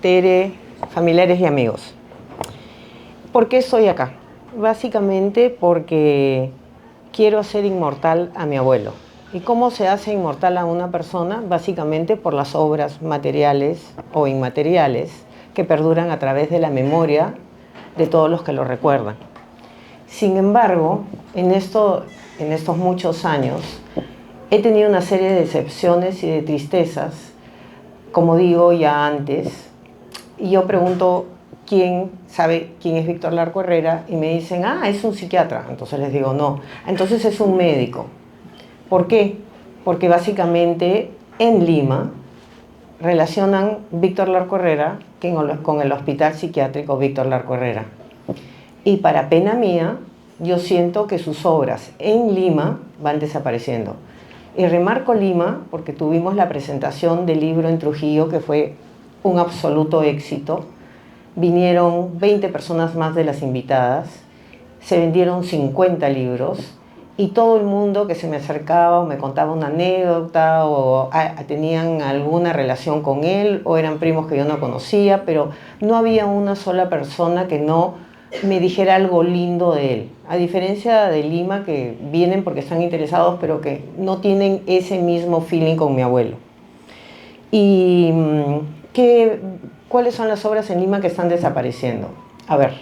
Tere, familiares y amigos. ¿Por qué estoy acá? Básicamente porque quiero hacer inmortal a mi abuelo. ¿Y cómo se hace inmortal a una persona? Básicamente por las obras materiales o inmateriales que perduran a través de la memoria de todos los que lo recuerdan. Sin embargo, en estos muchos años, he tenido una serie de decepciones y de tristezas, como digo ya antes, y yo pregunto quién sabe quién es Víctor Larco Herrera y me dicen, es un psiquiatra. Entonces les digo, no, entonces es un médico. ¿Por qué? Porque básicamente en Lima relacionan Víctor Larco Herrera con el Hospital Psiquiátrico Víctor Larco Herrera. Y para pena mía, yo siento que sus obras en Lima van desapareciendo. Y remarco Lima porque tuvimos la presentación del libro en Trujillo, que fue un absoluto éxito. Vinieron 20 personas más de las invitadas, se vendieron 50 libros y todo el mundo que se me acercaba o me contaba una anécdota o tenían alguna relación con él o eran primos que yo no conocía, pero no había una sola persona que no me dijera algo lindo de él. A diferencia de Lima, que vienen porque están interesados, pero que no tienen ese mismo feeling con mi abuelo. ¿Y cuáles son las obras en Lima que están desapareciendo? A ver,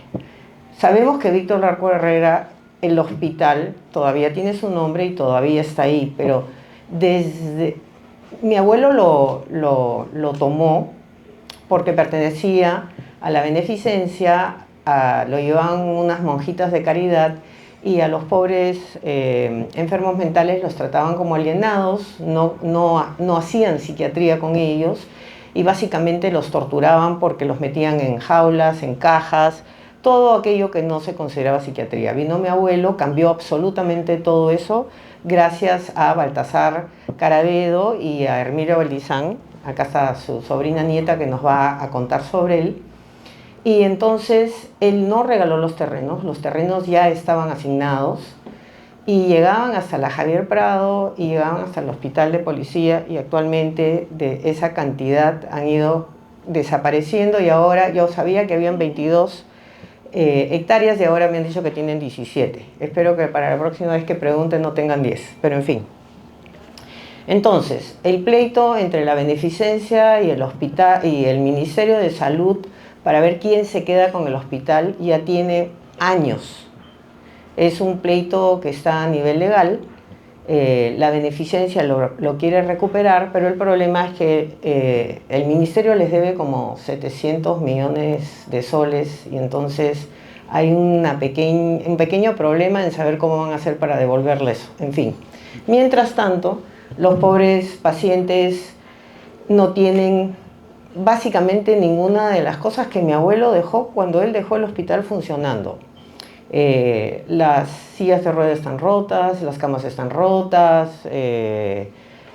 sabemos que Víctor Larco Herrera, el hospital, todavía tiene su nombre y todavía está ahí, pero desde mi abuelo lo tomó porque pertenecía a la beneficencia, lo llevaban unas monjitas de caridad y a los pobres enfermos mentales los trataban como alienados, no hacían psiquiatría con ellos y básicamente los torturaban porque los metían en jaulas, en cajas, todo aquello que no se consideraba psiquiatría. Vino mi abuelo, cambió absolutamente todo eso gracias a Baltasar Caravedo y a Hermilo Valdizán. Acá está su sobrina nieta que nos va a contar sobre él. Y entonces él no regaló los terrenos ya estaban asignados y llegaban hasta la Javier Prado y llegaban hasta el hospital de policía y actualmente de esa cantidad han ido desapareciendo y ahora yo sabía que habían 22 hectáreas y ahora me han dicho que tienen 17. Espero que para la próxima vez que pregunten no tengan 10, pero en fin. Entonces, el pleito entre la beneficencia y el hospital y el Ministerio de Salud para ver quién se queda con el hospital ya tiene años. Es un pleito que está a nivel legal. La beneficencia lo quiere recuperar, pero el problema es que el ministerio les debe como 700 millones de soles y entonces hay un pequeño problema en saber cómo van a hacer para devolverles. En fin, mientras tanto, los pobres pacientes no tienen básicamente ninguna de las cosas que mi abuelo dejó cuando él dejó el hospital funcionando. Las sillas de ruedas están rotas, las camas están rotas,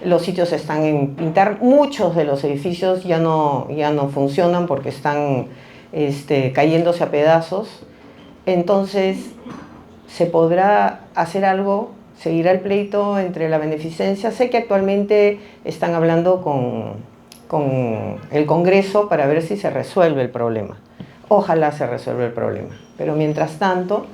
los sitios están en pintar, muchos de los edificios ya no funcionan porque están cayéndose a pedazos. Entonces, ¿se podrá hacer algo? ¿Seguirá el pleito entre la beneficencia? Sé que actualmente están hablando con el Congreso para ver si se resuelve el problema. Ojalá se resuelva el problema. Pero mientras tanto,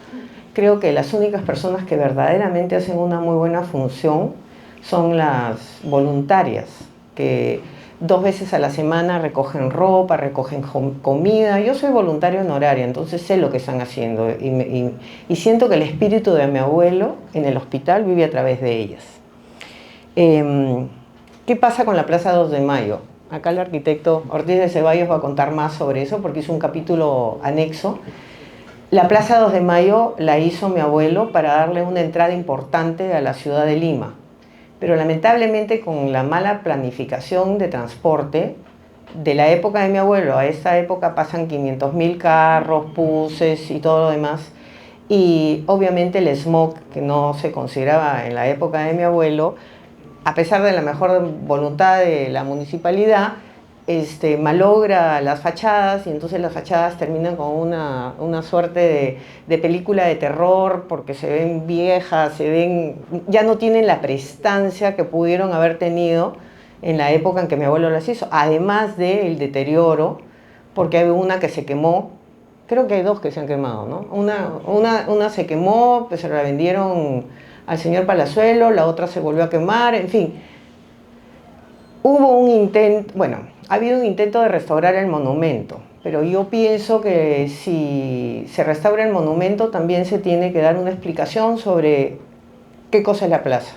creo que las únicas personas que verdaderamente hacen una muy buena función son las voluntarias, que 2 veces a la semana recogen ropa, recogen comida. Yo soy voluntaria honoraria, entonces sé lo que están haciendo y siento que el espíritu de mi abuelo en el hospital vive a través de ellas. ¿Qué pasa con la Plaza 2 de Mayo? Acá el arquitecto Ortiz de Ceballos va a contar más sobre eso porque hizo un capítulo anexo. La Plaza 2 de Mayo la hizo mi abuelo para darle una entrada importante a la ciudad de Lima. Pero lamentablemente con la mala planificación de transporte, de la época de mi abuelo a esta época pasan 500.000 carros, buses y todo lo demás. Y obviamente el smog, que no se consideraba en la época de mi abuelo, a pesar de la mejor voluntad de la municipalidad, malogra las fachadas y entonces las fachadas terminan con una suerte de película de terror porque se ven viejas, ya no tienen la prestancia que pudieron haber tenido en la época en que mi abuelo las hizo, además del deterioro porque hay una que se quemó. Creo que hay dos que se han quemado, ¿no? Una se quemó, pues se la vendieron al señor Palazuelo, la otra se volvió a quemar, en fin. Hubo un intento, bueno, ha habido un intento de restaurar el monumento, pero yo pienso que si se restaura el monumento también se tiene que dar una explicación sobre qué cosa es la plaza.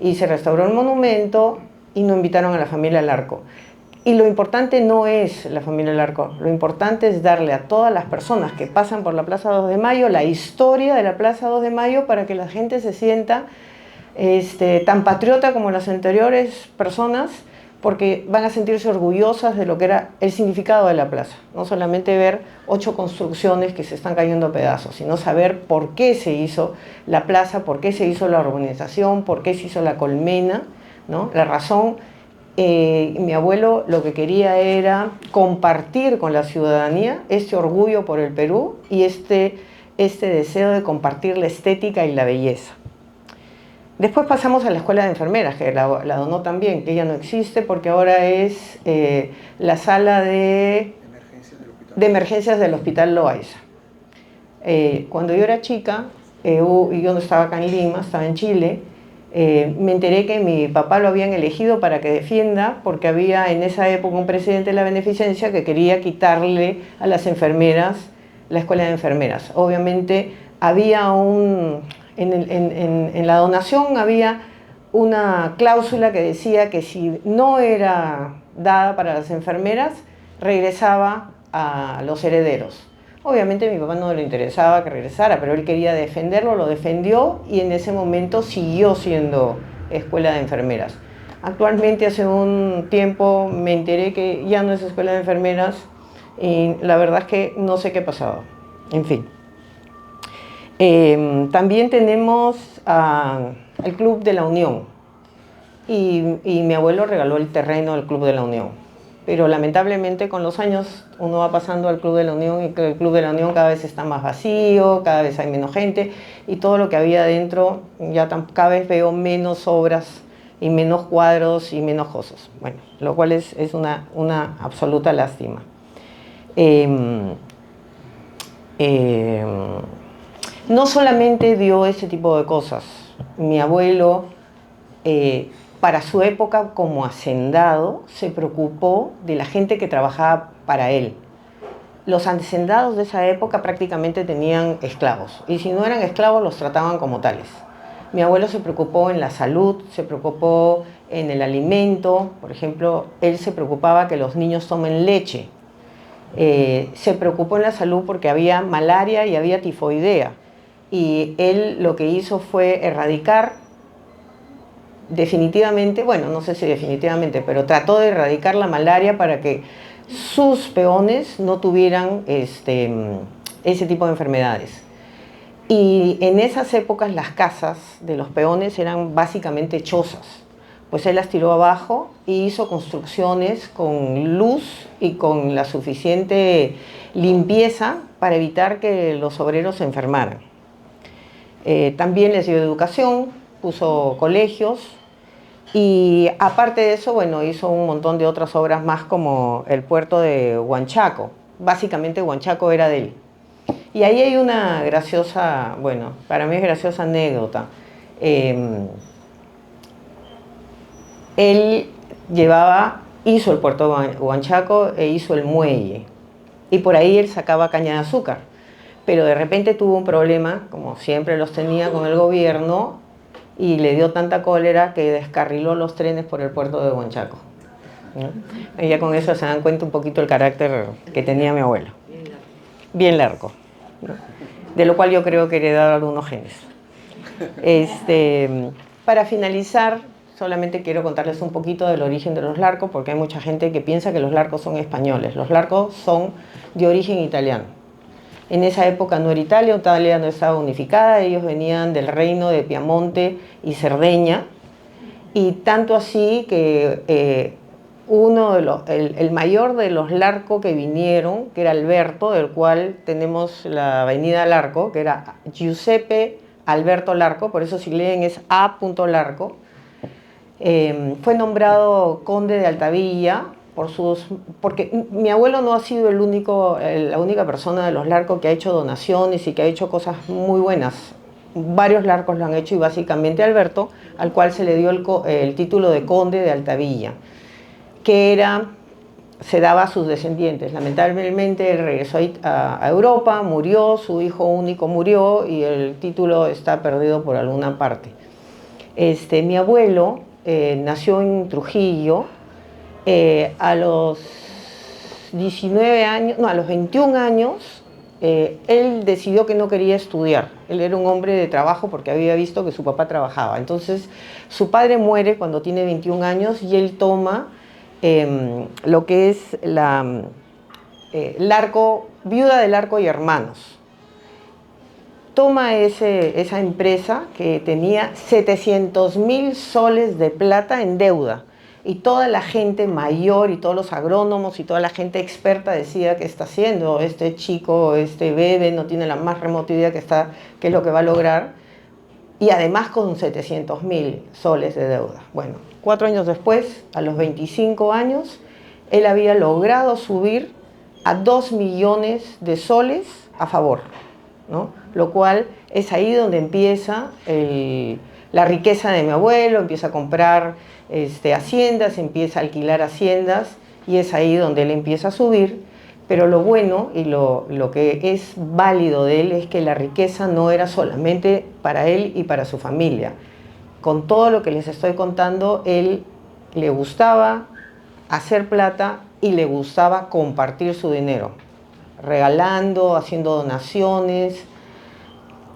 Y se restauró el monumento y no invitaron a la familia Larco. Y lo importante no es la familia Larco, lo importante es darle a todas las personas que pasan por la Plaza 2 de Mayo la historia de la Plaza 2 de Mayo para que la gente se sienta tan patriota como las anteriores personas, porque van a sentirse orgullosas de lo que era el significado de la plaza. No solamente ver 8 construcciones que se están cayendo a pedazos, sino saber por qué se hizo la plaza, por qué se hizo la urbanización, por qué se hizo la colmena, ¿no? La razón, mi abuelo lo que quería era compartir con la ciudadanía este orgullo por el Perú y este deseo de compartir la estética y la belleza. Después pasamos a la escuela de enfermeras, que la donó también, que ya no existe porque ahora es la sala de emergencias del Hospital Loaiza. Cuando yo era chica, y yo no estaba acá en Lima, estaba en Chile, me enteré que mi papá lo habían elegido para que defienda, porque había en esa época un presidente de la beneficencia que quería quitarle a las enfermeras la escuela de enfermeras. Obviamente había en la donación había una cláusula que decía que si no era dada para las enfermeras, regresaba a los herederos. Obviamente a mi papá no le interesaba que regresara, pero él quería defenderlo, lo defendió y en ese momento siguió siendo escuela de enfermeras. Actualmente, hace un tiempo, me enteré que ya no es escuela de enfermeras y la verdad es que no sé qué ha pasado. En fin. También tenemos el Club de la Unión y mi abuelo regaló el terreno del Club de la Unión, pero lamentablemente con los años uno va pasando al Club de la Unión y que el Club de la Unión cada vez está más vacío, cada vez hay menos gente y todo lo que había dentro, ya cada vez veo menos obras y menos cuadros y menos cosas, bueno, lo cual es una absoluta lástima. No solamente dio ese tipo de cosas, mi abuelo, para su época como hacendado, se preocupó de la gente que trabajaba para él. Los hacendados de esa época prácticamente tenían esclavos, y si no eran esclavos los trataban como tales. Mi abuelo se preocupó en la salud, se preocupó en el alimento, por ejemplo, él se preocupaba que los niños tomen leche. Se preocupó en la salud porque había malaria y había tifoidea. Y él lo que hizo fue erradicar definitivamente, bueno, no sé si definitivamente, pero trató de erradicar la malaria para que sus peones no tuvieran ese tipo de enfermedades. Y en esas épocas las casas de los peones eran básicamente chozas. Pues él las tiró abajo y hizo construcciones con luz y con la suficiente limpieza para evitar que los obreros se enfermaran. También les dio educación, puso colegios y aparte de eso, bueno, hizo un montón de otras obras más como el puerto de Huanchaco. Básicamente Huanchaco era de él. Y ahí hay una graciosa, bueno, para mí es graciosa anécdota. Él hizo el puerto de Huanchaco e hizo el muelle. Y por ahí él sacaba caña de azúcar. Pero de repente tuvo un problema, como siempre los tenía con el gobierno, y le dio tanta cólera que descarriló los trenes por el puerto de Huanchaco, ¿no? Y ya con eso se dan cuenta un poquito el carácter que tenía mi abuelo. Bien largo, ¿no? De lo cual yo creo que heredado algunos genes. Para finalizar, solamente quiero contarles un poquito del origen de los Larcos, porque hay mucha gente que piensa que los Larcos son españoles. Los Larcos son de origen italiano. En esa época no era Italia no estaba unificada, ellos venían del reino de Piamonte y Cerdeña, y tanto así que el mayor de los Larco que vinieron, que era Alberto, del cual tenemos la avenida Larco, que era Giuseppe Alberto Larco, por eso si leen es A. Larco, fue nombrado conde de Altavilla porque mi abuelo no ha sido la única persona de los Larco que ha hecho donaciones y que ha hecho cosas muy buenas. Varios Larcos lo han hecho y básicamente Alberto, al cual se le dio el título de conde de Altavilla, que se daba a sus descendientes. Lamentablemente él regresó a Europa, murió, su hijo único murió y el título está perdido por alguna parte. Mi abuelo nació en Trujillo. A los 19 años, no, a los 21 años, él decidió que no quería estudiar. Él era un hombre de trabajo porque había visto que su papá trabajaba. Entonces, su padre muere cuando tiene 21 años y él toma lo que es Viuda del Arco y Hermanos. Toma esa empresa que tenía 700.000 soles de plata en deuda. Y toda la gente mayor y todos los agrónomos y toda la gente experta decía: ¿qué está haciendo este chico, este bebé? No tiene la más remota idea qué es lo que va a lograr. Y además con 700.000 soles de deuda. Bueno, 4 años después, a los 25 años, él había logrado subir a 2 millones de soles a favor, ¿no? Lo cual es ahí donde empieza la riqueza de mi abuelo, empieza a comprar haciendas, empieza a alquilar haciendas y es ahí donde él empieza a subir. Pero lo bueno y lo que es válido de él es que la riqueza no era solamente para él y para su familia. Con todo lo que les estoy contando, él le gustaba hacer plata y le gustaba compartir su dinero, regalando, haciendo donaciones.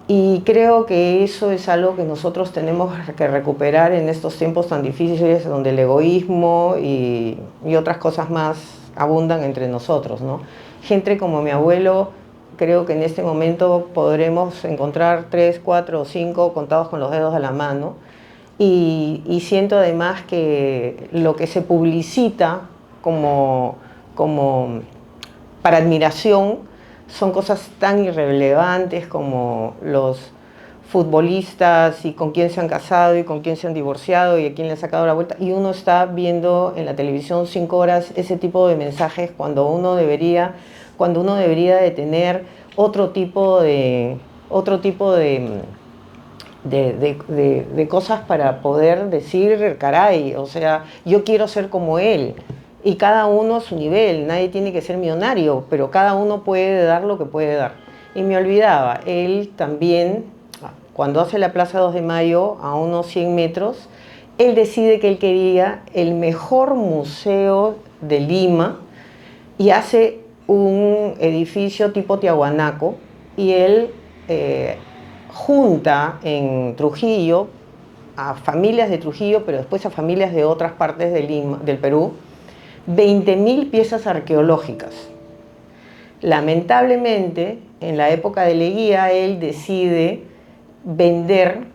Y creo que eso es algo que nosotros tenemos que recuperar en estos tiempos tan difíciles donde el egoísmo y otras cosas más abundan entre nosotros, ¿no? Gente como mi abuelo, creo que en este momento podremos encontrar 3, 4 o 5 contados con los dedos de la mano. Y siento además que lo que se publicita como para admiración son cosas tan irrelevantes como los futbolistas y con quién se han casado y con quién se han divorciado y a quién le ha sacado la vuelta. Y uno está viendo en la televisión 5 horas ese tipo de mensajes cuando uno debería de tener otro tipo de cosas para poder decir: caray, o sea, yo quiero ser como él. Y cada uno a su nivel, nadie tiene que ser millonario, pero cada uno puede dar lo que puede dar. Y me olvidaba, él también, cuando hace la Plaza 2 de Mayo, a unos 100 metros, él decide que él quería el mejor museo de Lima y hace un edificio tipo Tiahuanaco y él junta en Trujillo a familias de Trujillo, pero después a familias de otras partes de Lima, del Perú, 20.000 piezas arqueológicas. Lamentablemente, en la época de Leguía, él decide vender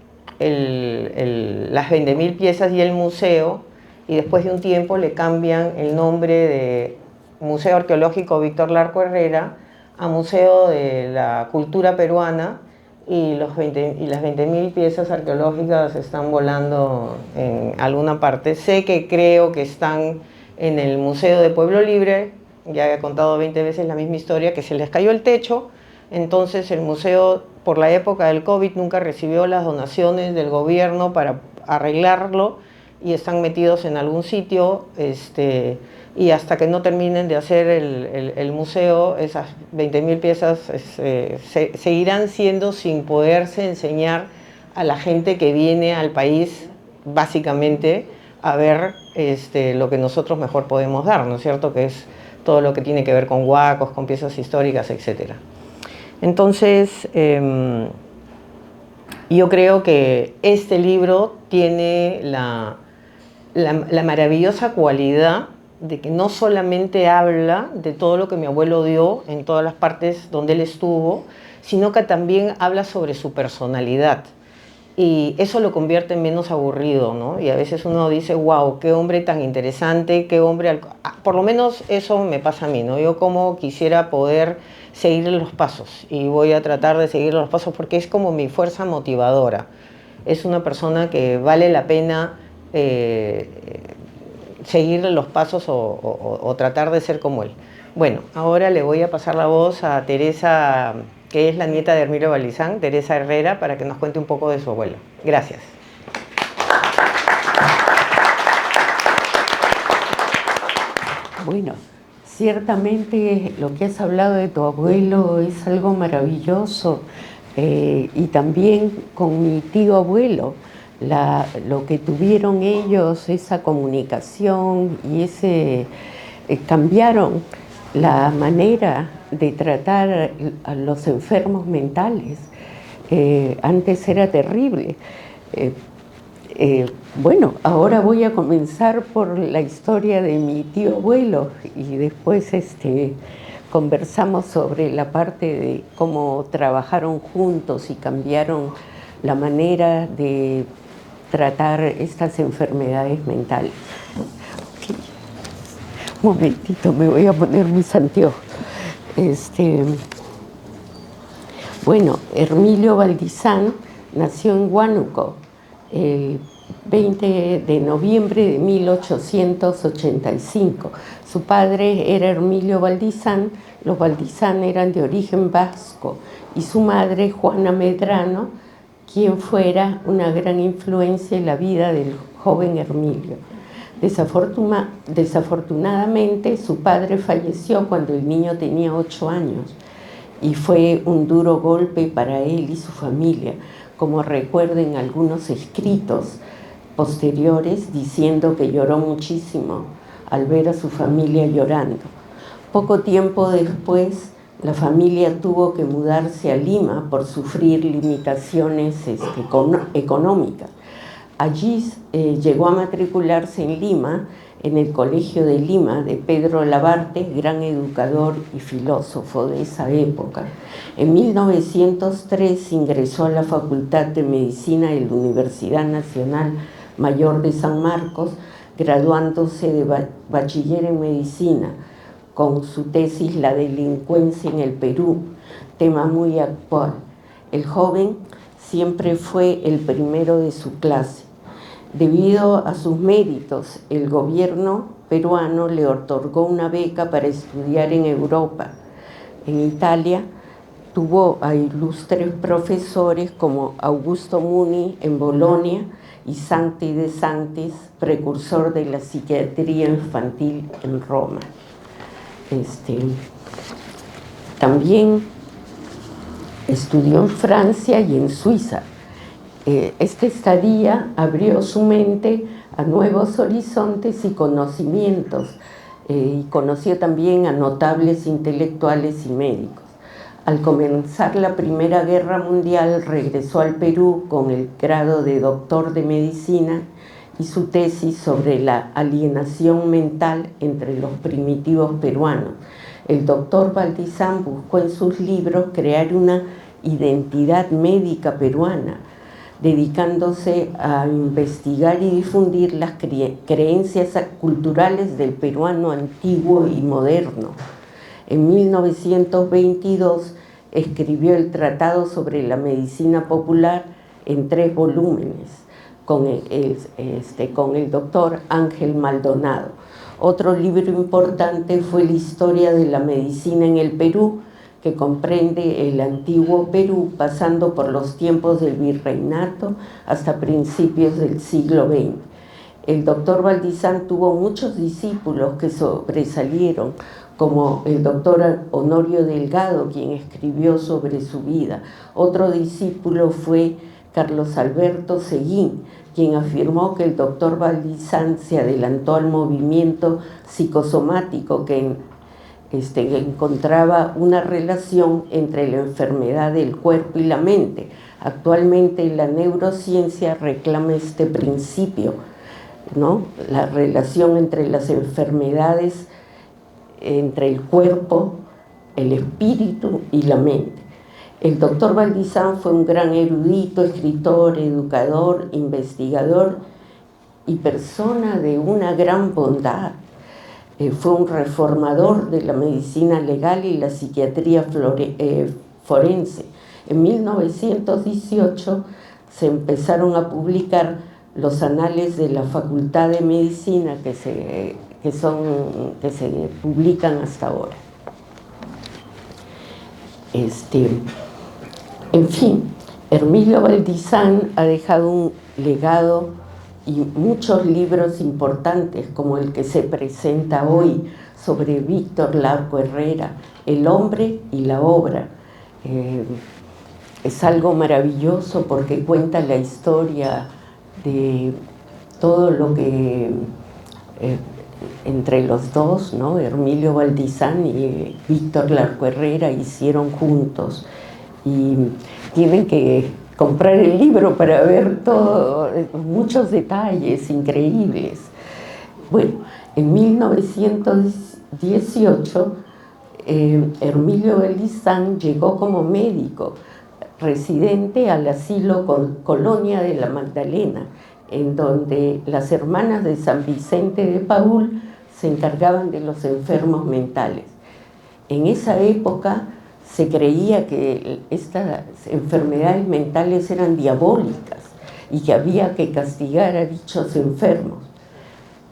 las 20.000 piezas y el museo, y después de un tiempo le cambian el nombre de Museo Arqueológico Víctor Larco Herrera a Museo de la Cultura Peruana, y las 20.000 piezas arqueológicas están volando en alguna parte. Creo que están en el Museo de Pueblo Libre. Ya he contado 20 veces la misma historia, que se les cayó el techo. Entonces el museo, por la época del COVID, nunca recibió las donaciones del gobierno para arreglarlo y están metidos en algún sitio, y hasta que no terminen de hacer el museo, esas 20.000 piezas seguirán siendo sin poderse enseñar a la gente que viene al país, básicamente, a ver lo que nosotros mejor podemos dar, ¿no es cierto? Que es todo lo que tiene que ver con huacos, con piezas históricas, etc. Entonces, yo creo que este libro tiene la maravillosa cualidad de que no solamente habla de todo lo que mi abuelo dio en todas las partes donde él estuvo, sino que también habla sobre su personalidad. Y eso lo convierte en menos aburrido, ¿no? Y a veces uno dice: wow, qué hombre tan interesante, qué hombre... Por lo menos eso me pasa a mí, ¿no? Yo como quisiera poder seguir los pasos, y voy a tratar de seguir los pasos porque es como mi fuerza motivadora. Es una persona que vale la pena seguir los pasos o tratar de ser como él. Bueno, ahora le voy a pasar la voz a Teresa, que es la nieta de Hermilio Valdizán, Teresa Herrera, para que nos cuente un poco de su abuelo. Gracias. Bueno, ciertamente lo que has hablado de tu abuelo es algo maravilloso, y también con mi tío abuelo, lo que tuvieron ellos, esa comunicación y cambiaron la manera de tratar a los enfermos mentales. Antes era terrible. Bueno, ahora voy a comenzar por la historia de mi tío abuelo y después conversamos sobre la parte de cómo trabajaron juntos y cambiaron la manera de tratar estas enfermedades mentales. Okay. Un momentito, me voy a poner mis anteojos. Bueno, Hermilio Valdizán nació en Huánuco el 20 de noviembre de 1885. Su padre era Hermilio Valdizán, los Valdizán eran de origen vasco, y su madre, Juana Medrano, quien fuera una gran influencia en la vida del joven Hermilio. Desafortunadamente, su padre falleció cuando el niño tenía 8 años y fue un duro golpe para él y su familia, como recuerden algunos escritos posteriores diciendo que lloró muchísimo al ver a su familia llorando. Poco tiempo después, la familia tuvo que mudarse a Lima por sufrir limitaciones económicas. Allí llegó a matricularse en Lima, en el Colegio de Lima de Pedro Labarte, gran educador y filósofo de esa época. En 1903 ingresó a la Facultad de Medicina de la Universidad Nacional Mayor de San Marcos, graduándose de bachiller en medicina, con su tesis La delincuencia en el Perú, tema muy actual. El joven siempre fue el primero de su clase. Debido a sus méritos, el gobierno peruano le otorgó una beca para estudiar en Europa. En Italia tuvo a ilustres profesores como Augusto Muni en Bolonia y Santi de Santis, precursor de la psiquiatría infantil en Roma. También estudió en Francia y en Suiza. Esta estadía abrió su mente a nuevos horizontes y conocimientos, y conoció también a notables intelectuales y médicos. Al comenzar la Primera Guerra Mundial, regresó al Perú con el grado de doctor de medicina y su tesis sobre la alienación mental entre los primitivos peruanos. El doctor Valdizán buscó en sus libros crear una identidad médica peruana, dedicándose a investigar y difundir las creencias culturales del peruano antiguo y moderno. En 1922 escribió el Tratado sobre la Medicina Popular en 3 volúmenes con el doctor Ángel Maldonado. Otro libro importante fue la Historia de la Medicina en el Perú, que comprende el antiguo Perú, pasando por los tiempos del virreinato hasta principios del siglo XX. El doctor Valdizán tuvo muchos discípulos que sobresalieron, como el doctor Honorio Delgado, quien escribió sobre su vida. Otro discípulo fue Carlos Alberto Seguín, quien afirmó que el doctor Valdizán se adelantó al movimiento psicosomático que encontraba una relación entre la enfermedad del cuerpo y la mente. Actualmente la neurociencia reclama este principio, ¿no? La relación entre las enfermedades, entre el cuerpo, el espíritu y la mente. El doctor Valdizán fue un gran erudito, escritor, educador, investigador y persona de una gran bondad. Fue un reformador de la medicina legal y la psiquiatría forense. En 1918 se empezaron a publicar los anales de la Facultad de Medicina que se publican hasta ahora. En fin, Hermilio Valdizán ha dejado un legado y muchos libros importantes, como el que se presenta hoy sobre Víctor Larco Herrera, El hombre y la obra. Es algo maravilloso porque cuenta la historia de todo lo que entre los dos, ¿no? Hermilio Valdizán y Víctor Larco Herrera hicieron juntos. Y tienen que comprar el libro para ver muchos detalles increíbles. Bueno, en 1918, Hermilio Valdizán llegó como médico residente al asilo Colonia de la Magdalena, en donde las hermanas de San Vicente de Paúl se encargaban de los enfermos mentales. En esa época se creía que estas enfermedades mentales eran diabólicas y que había que castigar a dichos enfermos.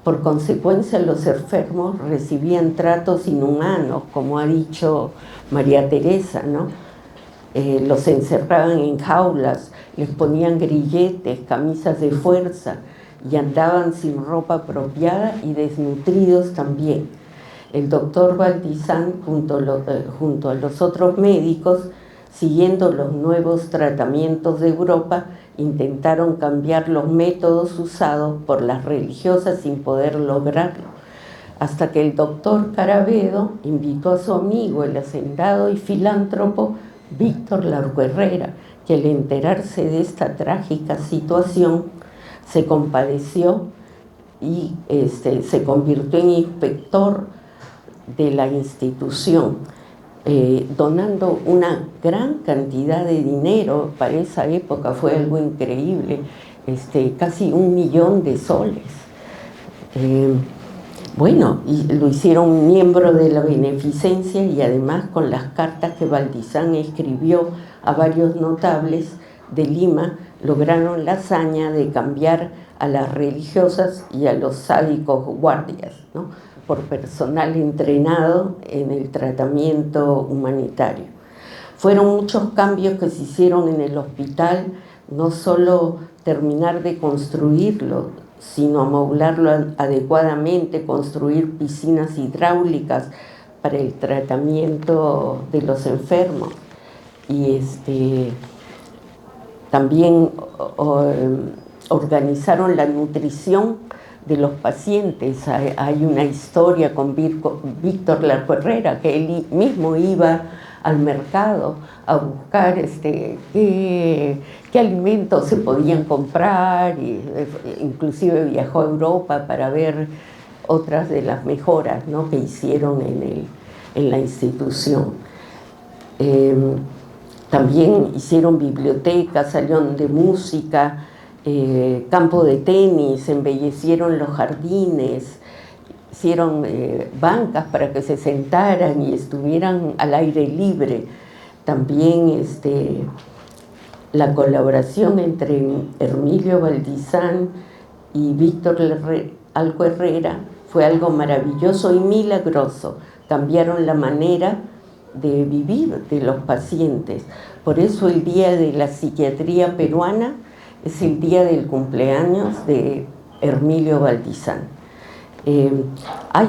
Por consecuencia, los enfermos recibían tratos inhumanos, como ha dicho María Teresa, ¿no? Los encerraban en jaulas, les ponían grilletes, camisas de fuerza y andaban sin ropa apropiada y desnutridos también. El doctor Valdizán, junto a los otros médicos, siguiendo los nuevos tratamientos de Europa, intentaron cambiar los métodos usados por las religiosas sin poder lograrlo, hasta que el doctor Caravedo invitó a su amigo, el hacendado y filántropo Víctor Larco Herrera, que al enterarse de esta trágica situación se compadeció y se convirtió en inspector de la institución, donando una gran cantidad de dinero. Para esa época fue algo increíble, casi 1 millón de soles. Bueno, y lo hicieron miembro de la beneficencia, y además con las cartas que Valdizán escribió a varios notables de Lima, lograron la hazaña de cambiar a las religiosas y a los sádicos guardias, ¿no?, por personal entrenado en el tratamiento humanitario. Fueron muchos cambios que se hicieron en el hospital, no solo terminar de construirlo, sino amoblarlo adecuadamente, construir piscinas hidráulicas para el tratamiento de los enfermos. Y también organizaron la nutrición de los pacientes. Hay una historia con Víctor Larco Herrera, que él mismo iba al mercado a buscar qué alimentos se podían comprar, y inclusive viajó a Europa para ver otras de las mejoras, ¿no?, que hicieron en la institución. También hicieron bibliotecas, salón de música, campo de tenis, embellecieron los jardines, hicieron bancas para que se sentaran y estuvieran al aire libre. También la colaboración entre Hermilio Valdizán y Víctor Larco Herrera fue algo maravilloso y milagroso. Cambiaron la manera de vivir de los pacientes. Por eso el Día de la Psiquiatría Peruana es el día del cumpleaños de Hermilio Valdizán. Hay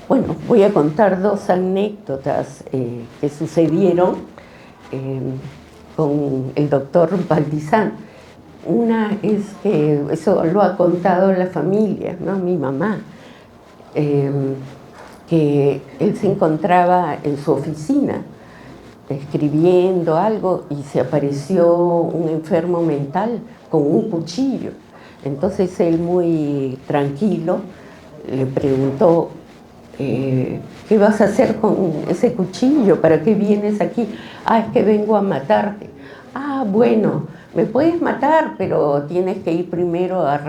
bueno, voy a contar 2 anécdotas que sucedieron con el doctor Valdizán. Una es que, eso lo ha contado la familia, ¿no?, mi mamá, que él se encontraba en su oficina escribiendo algo y se apareció un enfermo mental con un cuchillo. Entonces él, muy tranquilo, le preguntó: ¿qué vas a hacer con ese cuchillo? ¿Para qué vienes aquí? Ah, es que vengo a matarte. Ah, bueno, me puedes matar, pero tienes que ir primero a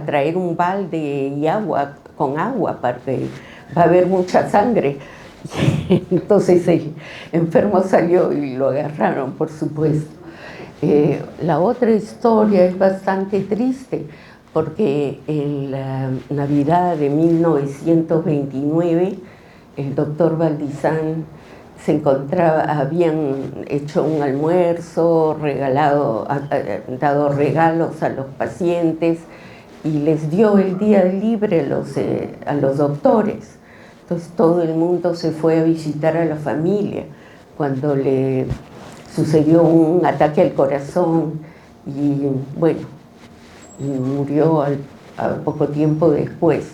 traer un balde y agua, con agua, porque va a haber mucha sangre. Entonces el enfermo salió y lo agarraron, por supuesto. La otra historia es bastante triste porque en la Navidad de 1929 el doctor Valdizán se encontraba, habían hecho un almuerzo, dado regalos a los pacientes y les dio el día libre a los doctores. Entonces todo el mundo se fue a visitar a la familia cuando le sucedió un ataque al corazón y bueno, y murió a poco tiempo después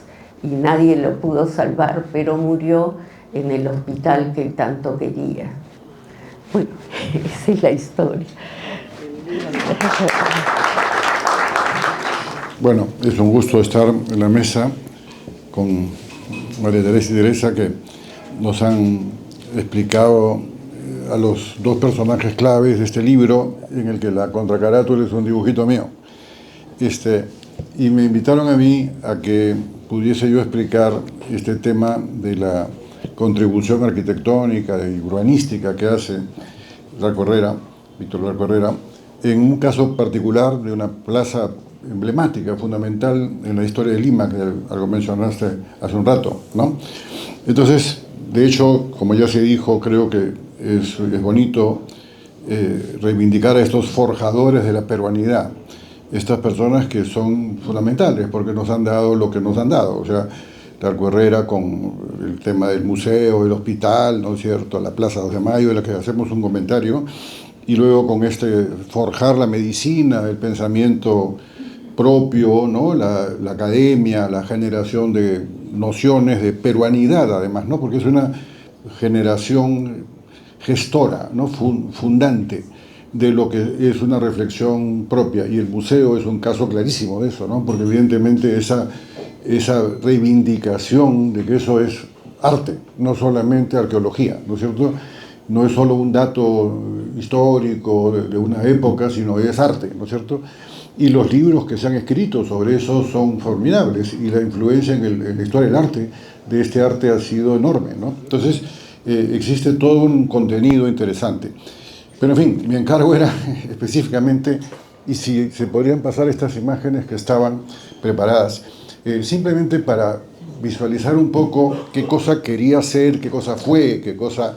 y nadie lo pudo salvar, pero murió en el hospital que tanto quería. Bueno, esa es la historia. Bueno, es un gusto estar en la mesa con María Teresa y Teresa, que nos han explicado a los dos personajes claves de este libro, en el que la contracarátula es un dibujito mío. Y me invitaron a mí a que pudiese yo explicar este tema de la contribución arquitectónica y urbanística que hace Víctor Larco Herrera, en un caso particular de una plaza emblemática, fundamental en la historia de Lima, que algo mencionaste hace un rato, ¿no? Entonces, de hecho, como ya se dijo, creo que es bonito reivindicar a estos forjadores de la peruanidad, estas personas que son fundamentales porque nos han dado lo que nos han dado. O sea, Larco Herrera con el tema del museo, el hospital, ¿no es cierto?, la Plaza 2 de Mayo, de la que hacemos un comentario, y luego con forjar la medicina, el pensamiento propio, ¿no?, la academia, la generación de nociones de peruanidad, además, ¿no?, porque es una generación gestora, ¿no?, fundante de lo que es una reflexión propia, y el museo es un caso clarísimo de eso, ¿no?, porque evidentemente esa reivindicación de que eso es arte, no solamente arqueología, ¿no es cierto?, no es solo un dato histórico de una época, sino es arte, ¿no es cierto?, y los libros que se han escrito sobre eso son formidables, y la influencia en la historia del arte, de este arte, ha sido enorme, ¿no? Entonces, existe todo un contenido interesante. Pero en fin, mi encargo era específicamente, y si se podrían pasar estas imágenes que estaban preparadas, simplemente para visualizar un poco qué cosa quería ser, qué cosa fue, qué cosa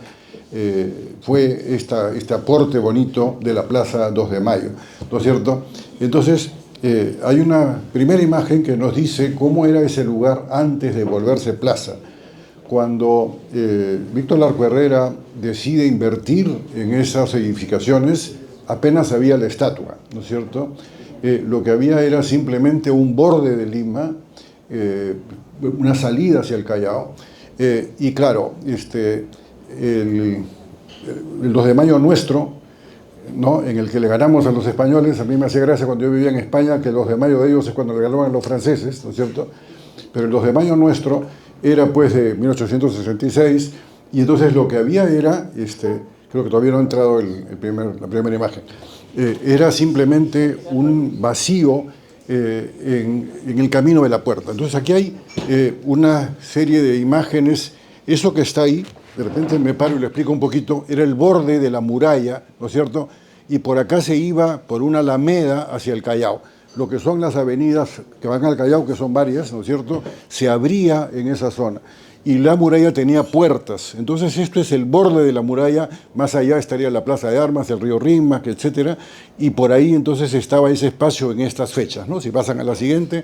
fue este aporte bonito de la Plaza 2 de Mayo, ¿no es cierto? Entonces, hay una primera imagen que nos dice cómo era ese lugar antes de volverse plaza. Cuando Víctor Larco Herrera decide invertir en esas edificaciones, apenas había la estatua, ¿no es cierto? Lo que había era simplemente un borde de Lima, una salida hacia el Callao, y claro, el 2 de Mayo nuestro, ¿no?, en el que le ganamos a los españoles. A mí me hacía gracia cuando yo vivía en España que el 2 de Mayo de ellos es cuando le ganaban a los franceses, ¿no es cierto? Pero el 2 de Mayo nuestro era pues de 1866, y entonces lo que había era, creo que todavía no ha entrado la primera imagen, era simplemente un vacío en el camino de la puerta. Entonces aquí hay una serie de imágenes. Eso que está ahí, de repente me paro y lo explico un poquito, era el borde de la muralla, ¿no es cierto?, y por acá se iba por una alameda hacia el Callao. Lo que son las avenidas que van al Callao, que son varias, ¿no es cierto?, se abría en esa zona. Y la muralla tenía puertas. Entonces esto es el borde de la muralla. Más allá estaría la Plaza de Armas, el río Rímac, etcétera. Y por ahí entonces estaba ese espacio en estas fechas, ¿no? Si pasan a la siguiente.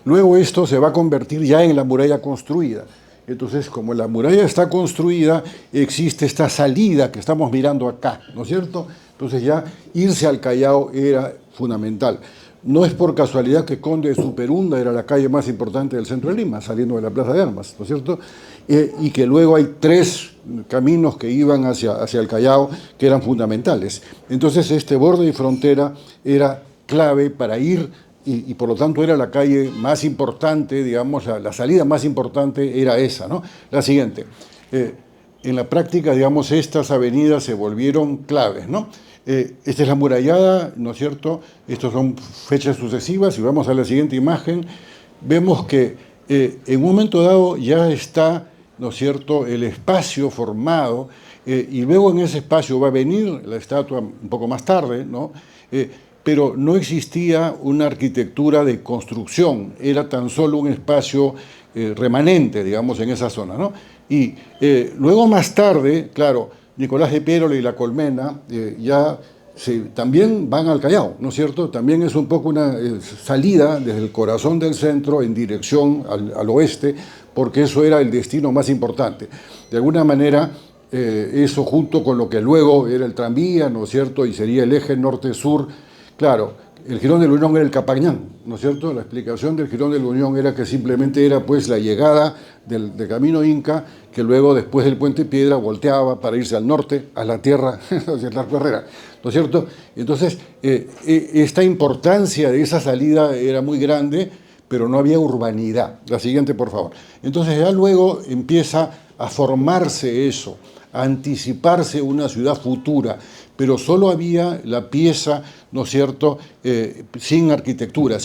Luego esto se va a convertir ya en la muralla construida. Entonces, como la muralla está construida, existe esta salida que estamos mirando acá, ¿no es cierto? Entonces ya irse al Callao era fundamental. No es por casualidad que Conde de Superunda era la calle más importante del centro de Lima, saliendo de la Plaza de Armas, ¿no es cierto? Y que luego hay 3 caminos que iban hacia el Callao que eran fundamentales. Entonces este borde de frontera era clave para ir, y por lo tanto era la calle más importante, digamos, la salida más importante era esa, ¿no? La siguiente. En la práctica, digamos, estas avenidas se volvieron claves, ¿no? Esta es la murallada, ¿no es cierto? Estas son fechas sucesivas. Si vamos a la siguiente imagen, vemos que en un momento dado ya está ¿no es cierto?, el espacio formado, y luego en ese espacio va a venir la estatua un poco más tarde, ¿no? Pero no existía una arquitectura de construcción, era tan solo un espacio remanente, digamos, en esa zona, ¿no? Y luego más tarde, claro, Nicolás de Piérola y La Colmena también van al Callao, ¿no es cierto? También es un poco una salida desde el corazón del centro en dirección al oeste, porque eso era el destino más importante. De alguna manera, eso junto con lo que luego era el tranvía, ¿no es cierto?, y sería el eje norte-sur. Claro, el Jirón de la Unión era el Capañán, ¿no es cierto? La explicación del Jirón de la Unión era que simplemente era pues la llegada del camino inca, que luego después del Puente Piedra volteaba para irse al norte, a la tierra, hacia el Arco Herrera, ¿no es cierto? Entonces, esta importancia de esa salida era muy grande, pero no había urbanidad. La siguiente, por favor. Entonces ya luego empieza a formarse eso, a anticiparse una ciudad futura, pero solo había la pieza, ¿no es cierto?, sin arquitectura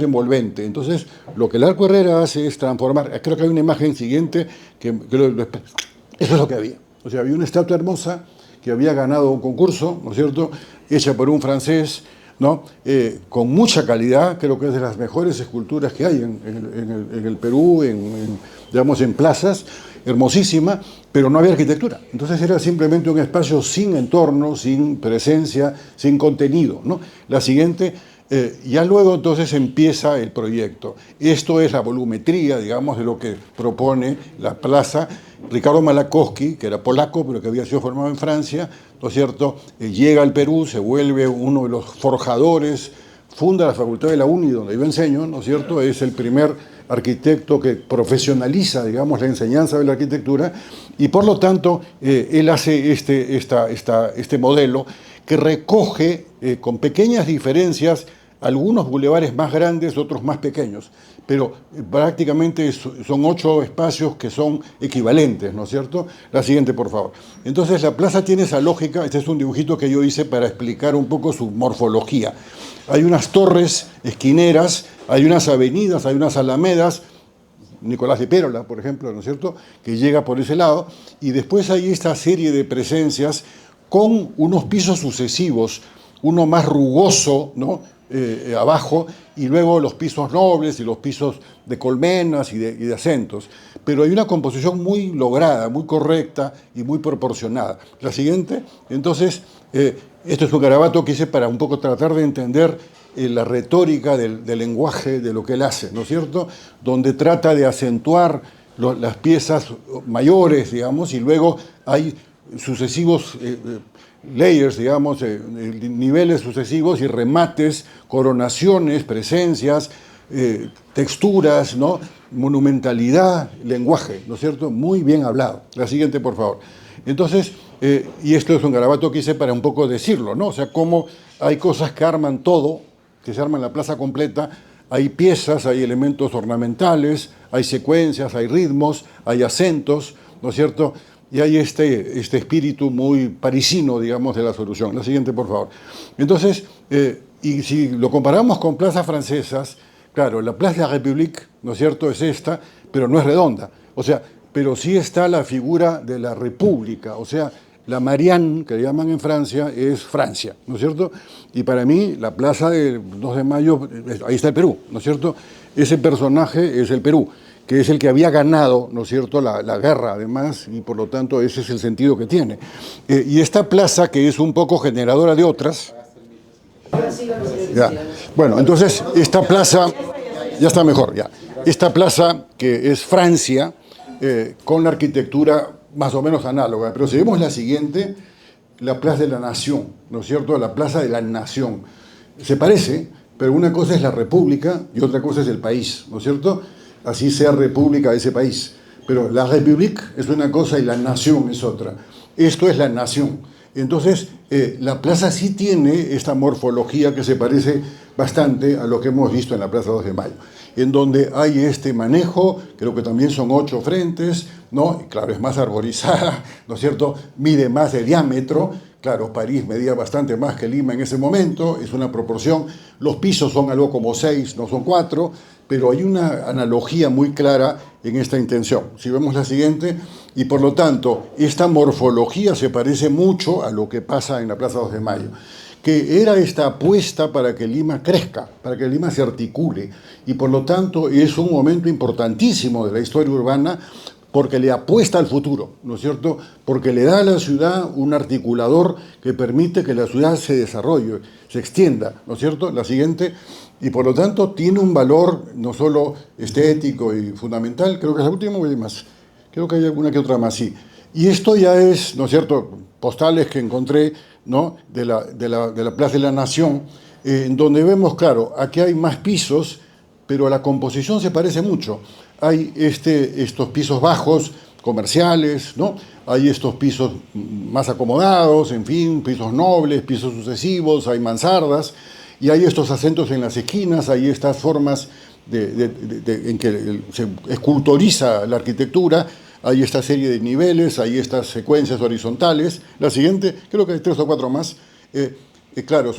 envolvente. Entonces, lo que el Arco Herrera hace es transformar, creo que hay una imagen siguiente, eso es lo que había. O sea, había una estatua hermosa que había ganado un concurso, ¿no es cierto?, hecha por un francés, ¿no? Con mucha calidad, creo que es de las mejores esculturas que hay en el Perú, digamos, en plazas, hermosísima, pero no había arquitectura. Entonces era simplemente un espacio sin entorno, sin presencia, sin contenido, ¿no? La siguiente, ya luego entonces empieza el proyecto. Esto es la volumetría, digamos, de lo que propone la plaza. Ricardo Malakowski, que era polaco, pero que había sido formado en Francia, ¿no es cierto?, llega al Perú, se vuelve uno de los forjadores, funda la Facultad de la UNI, donde yo enseño, ¿no es cierto?, es el primer arquitecto que profesionaliza, digamos, la enseñanza de la arquitectura, y por lo tanto él hace este modelo que recoge con pequeñas diferencias algunos bulevares más grandes, otros más pequeños, pero prácticamente son 8 espacios que son equivalentes, ¿no es cierto? La siguiente, por favor. Entonces la plaza tiene esa lógica, este es un dibujito que yo hice para explicar un poco su morfología. Hay unas torres esquineras, hay unas avenidas, hay unas alamedas, Nicolás de Piérola, por ejemplo, ¿no es cierto?, que llega por ese lado, y después hay esta serie de presencias con unos pisos sucesivos, uno más rugoso, ¿no?, abajo, y luego los pisos nobles y los pisos de colmenas y de acentos. Pero hay una composición muy lograda, muy correcta y muy proporcionada. La siguiente, entonces, esto es un garabato que hice para un poco tratar de entender la retórica del lenguaje de lo que él hace, ¿no es cierto?, donde trata de acentuar las piezas mayores, digamos, y luego hay sucesivos layers, digamos, niveles sucesivos y remates, coronaciones, presencias, texturas, ¿no?, monumentalidad, lenguaje, ¿no es cierto?, muy bien hablado. La siguiente, por favor. Entonces, y esto es un garabato que hice para un poco decirlo, ¿no? O sea, cómo hay cosas que arman todo, que se arman la plaza completa, hay piezas, hay elementos ornamentales, hay secuencias, hay ritmos, hay acentos, ¿no es cierto?, y hay este espíritu muy parisino, digamos, de la solución. La siguiente, por favor. Entonces, y si lo comparamos con plazas francesas, claro, la Place de la République, ¿no es cierto?, es esta, pero no es redonda. O sea, pero sí está la figura de la República, o sea, la Marianne, que le llaman en Francia, es Francia, ¿no es cierto? Y para mí, la plaza del 2 de mayo, ahí está el Perú, ¿no es cierto? Ese personaje es el Perú, que es el que había ganado, ¿no es cierto?, la guerra, además, y por lo tanto ese es el sentido que tiene. Y esta plaza, que es un poco generadora de otras... Ya. Bueno, entonces, esta plaza... Ya está mejor, ya. Esta plaza, que es Francia, con la arquitectura más o menos análoga, pero si vemos la siguiente, la Plaza de la Nación, ¿no es cierto?, la Plaza de la Nación. Se parece, pero una cosa es la República y otra cosa es el país, ¿no es cierto?, así sea república de ese país. Pero la République es una cosa y la nación es otra. Esto es la nación. Entonces, la plaza sí tiene esta morfología que se parece bastante a lo que hemos visto en la Plaza 2 de Mayo, en donde hay este manejo, creo que también son 8 frentes, ¿no? Y claro, es más arborizada, ¿no es cierto?, mide más de diámetro. Claro, París medía bastante más que Lima en ese momento, es una proporción. Los pisos son algo como 6, no son 4, pero hay una analogía muy clara en esta intención. Si vemos la siguiente, y por lo tanto, esta morfología se parece mucho a lo que pasa en la Plaza 2 de Mayo, que era esta apuesta para que Lima crezca, para que Lima se articule, y por lo tanto es un momento importantísimo de la historia urbana, porque le apuesta al futuro, ¿no es cierto? Porque le da a la ciudad un articulador que permite que la ciudad se desarrolle, se extienda, ¿no es cierto? La siguiente, y por lo tanto tiene un valor no solo estético y fundamental, creo que es la última o hay más, creo que hay alguna que otra más, sí. Y esto ya es, ¿no es cierto?, postales que encontré, ¿no?, de la Plaza de la Nación, en donde vemos, claro, aquí hay más pisos, pero la composición se parece mucho. Hay estos pisos bajos, comerciales, ¿no? Hay estos pisos más acomodados, en fin, pisos nobles, pisos sucesivos, hay mansardas, y hay estos acentos en las esquinas, hay estas formas en que se escultoriza la arquitectura, hay esta serie de niveles, hay estas secuencias horizontales. La siguiente, creo que hay 3 o 4 más, claro,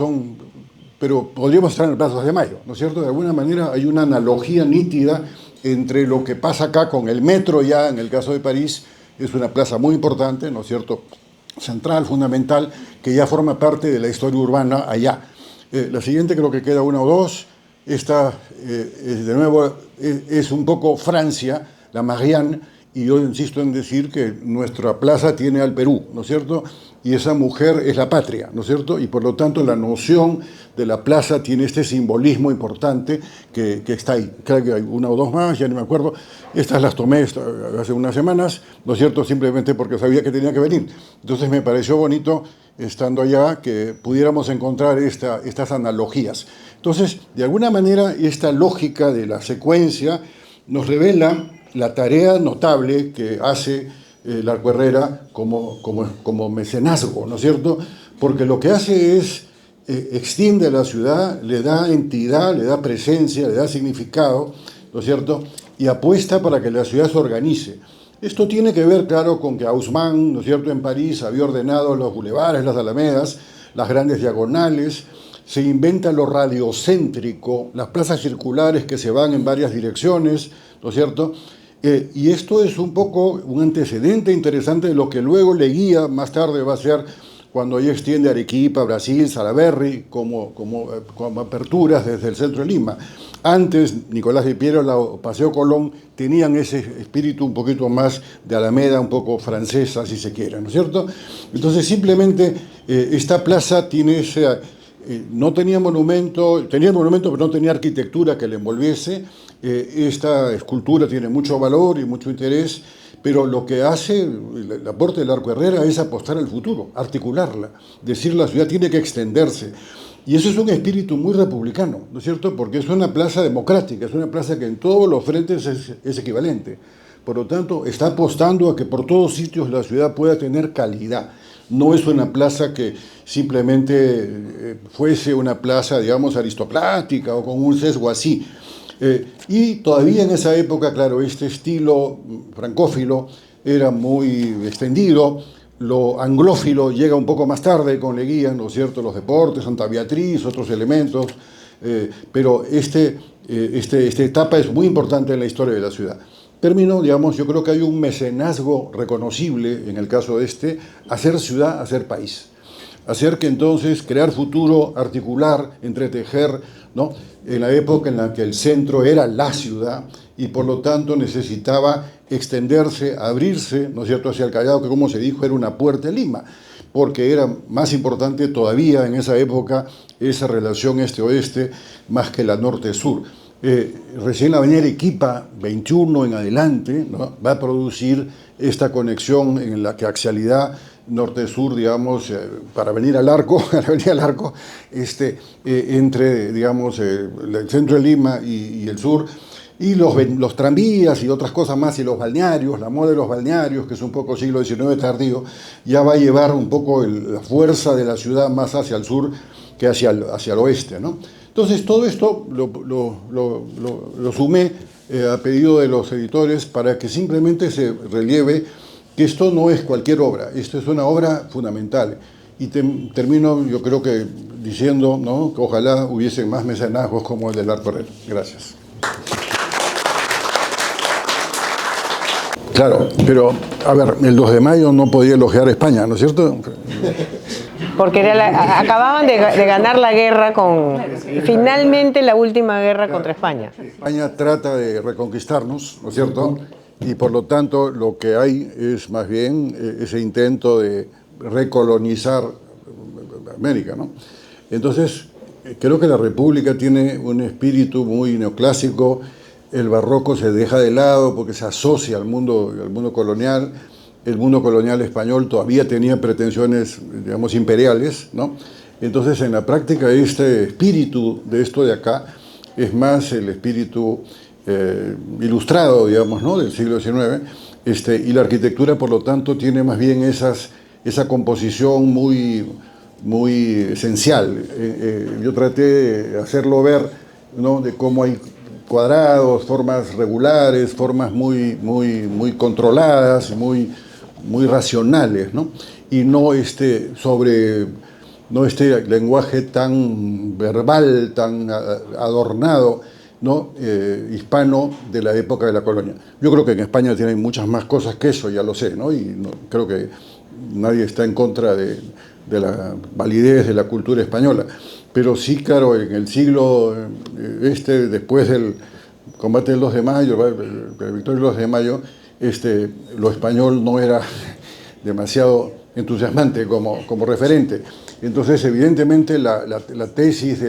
pero podríamos estar en el Plaza de Mayo, ¿no es cierto? De alguna manera hay una analogía nítida entre lo que pasa acá con el metro ya, en el caso de París, es una plaza muy importante, ¿no es cierto?, central, fundamental, que ya forma parte de la historia urbana allá. La siguiente creo que queda 1 o 2, esta, de nuevo, es un poco Francia, la Marianne, y yo insisto en decir que nuestra plaza tiene al Perú, ¿no es cierto?, y esa mujer es la patria, ¿no es cierto?, y por lo tanto la noción de la plaza tiene este simbolismo importante que está ahí. Creo que hay 1 o 2 más, ya no me acuerdo. Estas las tomé hace unas semanas, ¿no es cierto?, simplemente porque sabía que tenía que venir. Entonces me pareció bonito, estando allá, que pudiéramos encontrar estas analogías. Entonces, de alguna manera, esta lógica de la secuencia nos revela la tarea notable que hace Larco Herrera como mecenazgo, ¿no es cierto? Porque lo que hace es extiende a la ciudad, le da entidad, le da presencia, le da significado, ¿no es cierto?, y apuesta para que la ciudad se organice. Esto tiene que ver, claro, con que Haussmann, ¿no es cierto?, en París había ordenado los bulevares, las alamedas, las grandes diagonales, se inventa lo radiocéntrico, las plazas circulares que se van en varias direcciones, ¿no es cierto?, y esto es un poco un antecedente interesante de lo que luego Leguía más tarde va a ser cuando ella extiende Arequipa, Brasil, Salaberry, como aperturas desde el centro de Lima. Antes, Nicolás de Piero o Paseo Colón tenían ese espíritu un poquito más de Alameda, un poco francesa, si se quiere, ¿no es cierto? Entonces, simplemente, esta plaza tiene no tenía monumento, tenía monumento, pero no tenía arquitectura que le envolviese. Esta escultura tiene mucho valor y mucho interés, pero lo que hace el aporte del Larco Herrera es apostar al futuro, articularla, decir la ciudad tiene que extenderse. Y eso es un espíritu muy republicano, ¿no es cierto? Porque es una plaza democrática, es una plaza que en todos los frentes es equivalente. Por lo tanto, está apostando a que por todos sitios la ciudad pueda tener calidad. No es una plaza que simplemente fuese una plaza, digamos, aristocrática o con un sesgo así. Y todavía en esa época, claro, este estilo francófilo era muy extendido. Lo anglófilo llega un poco más tarde con Leguía, ¿no es cierto?, los deportes, Santa Beatriz, otros elementos, pero esta etapa es muy importante en la historia de la ciudad. Termino, digamos, yo creo que hay un mecenazgo reconocible, en el caso de hacer ciudad, hacer país. Hacer que entonces crear futuro, articular, entretejer, ¿no?, en la época en la que el centro era la ciudad y por lo tanto necesitaba extenderse, abrirse, ¿no es cierto?, hacia el Callao, que como se dijo era una puerta en Lima, porque era más importante todavía en esa época esa relación este-oeste más que la norte-sur. Recién la avenida Arequipa 21 en adelante, ¿no?, va a producir esta conexión en la que axialidad norte-sur, digamos, para venir al Arco, entre, digamos, el centro de Lima y el sur, y los tranvías y otras cosas más, y los balnearios, la moda de los balnearios, que es un poco siglo XIX tardío, ya va a llevar un poco la fuerza de la ciudad más hacia el sur que hacia el oeste, ¿no? Entonces, todo esto lo sumé a pedido de los editores para que simplemente se relieve que esto no es cualquier obra, esto es una obra fundamental. Y termino, yo creo que diciendo, ¿no?, que ojalá hubiese más mecenazgos como el del Larco Herrera. Gracias. Claro, pero, a ver, el 2 de mayo no podía elogiar a España, ¿no es cierto? Porque acababan de ganar la guerra finalmente la última guerra contra España. España trata de reconquistarnos, ¿no es cierto? Y por lo tanto lo que hay es más bien ese intento de recolonizar América, ¿no? Entonces, creo que la República tiene un espíritu muy neoclásico. El barroco se deja de lado porque se asocia al mundo colonial. El mundo colonial español todavía tenía pretensiones, digamos, imperiales, ¿no? Entonces, en la práctica, este espíritu de esto de acá es más el espíritu ilustrado, digamos, ¿no?, del siglo XIX, y la arquitectura, por lo tanto, tiene más bien esa composición muy esencial. Yo traté de hacerlo ver, ¿no?, de cómo hay cuadrados, formas regulares, formas muy controladas, muy racionales, ¿no? Y no este lenguaje tan verbal, tan adornado, ¿no?, hispano de la época de la colonia. Yo creo que en España tienen muchas más cosas que eso, ya lo sé, ¿no? Y creo que nadie está en contra de la validez de la cultura española. Pero sí, claro, en el siglo después del combate del 2 de mayo, la victoria del 2 de mayo, lo español no era demasiado entusiasmante como referente. Entonces, evidentemente, la tesis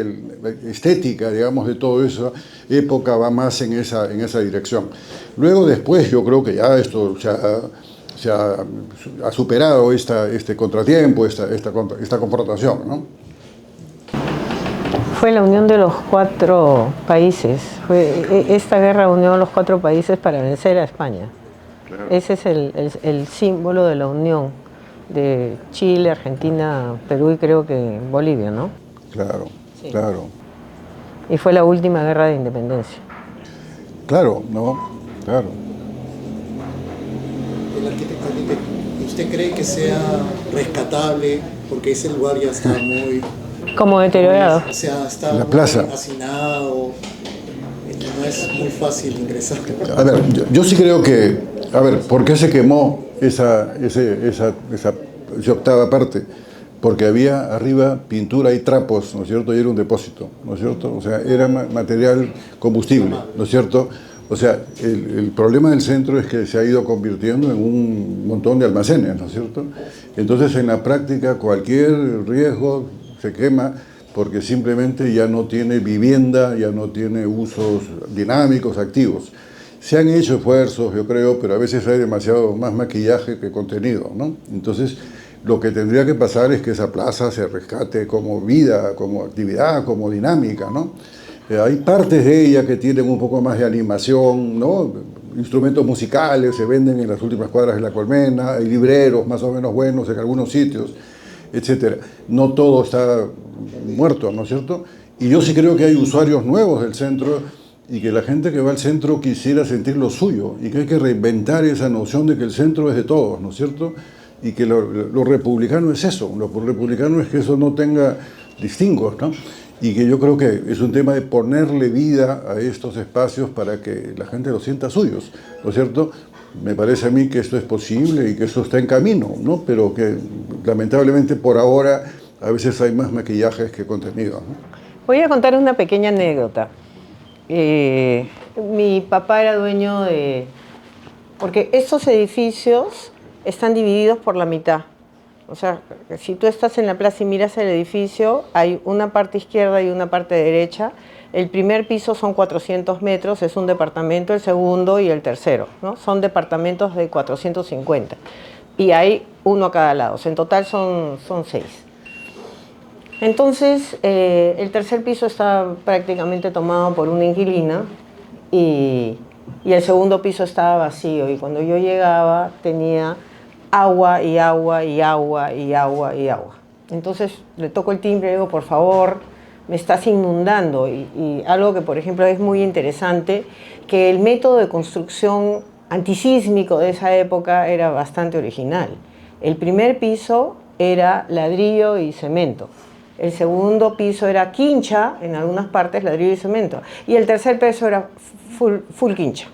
estética, digamos, de toda esa época va más en esa dirección. Luego, después, yo creo que ya esto se ha superado este contratiempo, esta confrontación, ¿no? Fue la unión de los 4 países. Esta guerra unió a los 4 países para vencer a España. Claro. Ese es el símbolo de la unión de Chile, Argentina, Perú y creo que Bolivia, ¿no? Claro, sí. Claro. Y fue la última guerra de independencia. Claro, ¿no? Claro. El arquitectónico, ¿usted cree que sea rescatable? Porque ese lugar ya está muy... Como deteriorado. O sea, está la plaza hacinado, no es muy fácil ingresar. A ver, yo sí creo que, ¿por qué se quemó esa octava parte? Porque había arriba pintura y trapos, ¿no es cierto? Y era un depósito, ¿no es cierto? O sea, era material combustible, ¿no es cierto? O sea, el problema del centro es que se ha ido convirtiendo en un montón de almacenes, ¿no es cierto? Entonces, en la práctica, cualquier riesgo se quema porque simplemente ya no tiene vivienda, ya no tiene usos dinámicos, activos. Se han hecho esfuerzos, yo creo, pero a veces hay demasiado más maquillaje que contenido, ¿no? Entonces, lo que tendría que pasar es que esa plaza se rescate como vida, como actividad, como dinámica, ¿no? Hay partes de ella que tienen un poco más de animación, ¿no? Instrumentos musicales se venden en las últimas cuadras de La Colmena, hay libreros más o menos buenos en algunos sitios, etcétera. No todo está muerto, ¿no es cierto? Y yo sí creo que hay usuarios nuevos del centro y que la gente que va al centro quisiera sentir lo suyo y que hay que reinventar esa noción de que el centro es de todos, ¿no es cierto? Y que lo republicano es eso, lo republicano es que eso no tenga distingos, ¿no? Y que yo creo que es un tema de ponerle vida a estos espacios para que la gente los sienta suyos, ¿no es cierto? Me parece a mí que esto es posible y que eso está en camino, ¿no? Pero que lamentablemente por ahora a veces hay más maquillajes que contenido, ¿no? Voy a contar una pequeña anécdota. Mi papá era dueño de... Porque estos edificios están divididos por la mitad. O sea, si tú estás en la plaza y miras el edificio, hay una parte izquierda y una parte derecha. El primer piso son 400 metros, es un departamento, el segundo y el tercero, ¿no? Son departamentos de 450. Y hay uno a cada lado, o sea, en total son 6. Entonces, el tercer piso está prácticamente tomado por una inquilina y el segundo piso estaba vacío. Y cuando yo llegaba tenía agua y agua y agua y agua y agua. Entonces le toco el timbre y digo, por favor, me estás inundando. Y algo que, por ejemplo, es muy interesante, que el método de construcción antisísmico de esa época era bastante original. El primer piso era ladrillo y cemento. El segundo piso era quincha, en algunas partes ladrillo y cemento. Y el tercer piso era full quincha.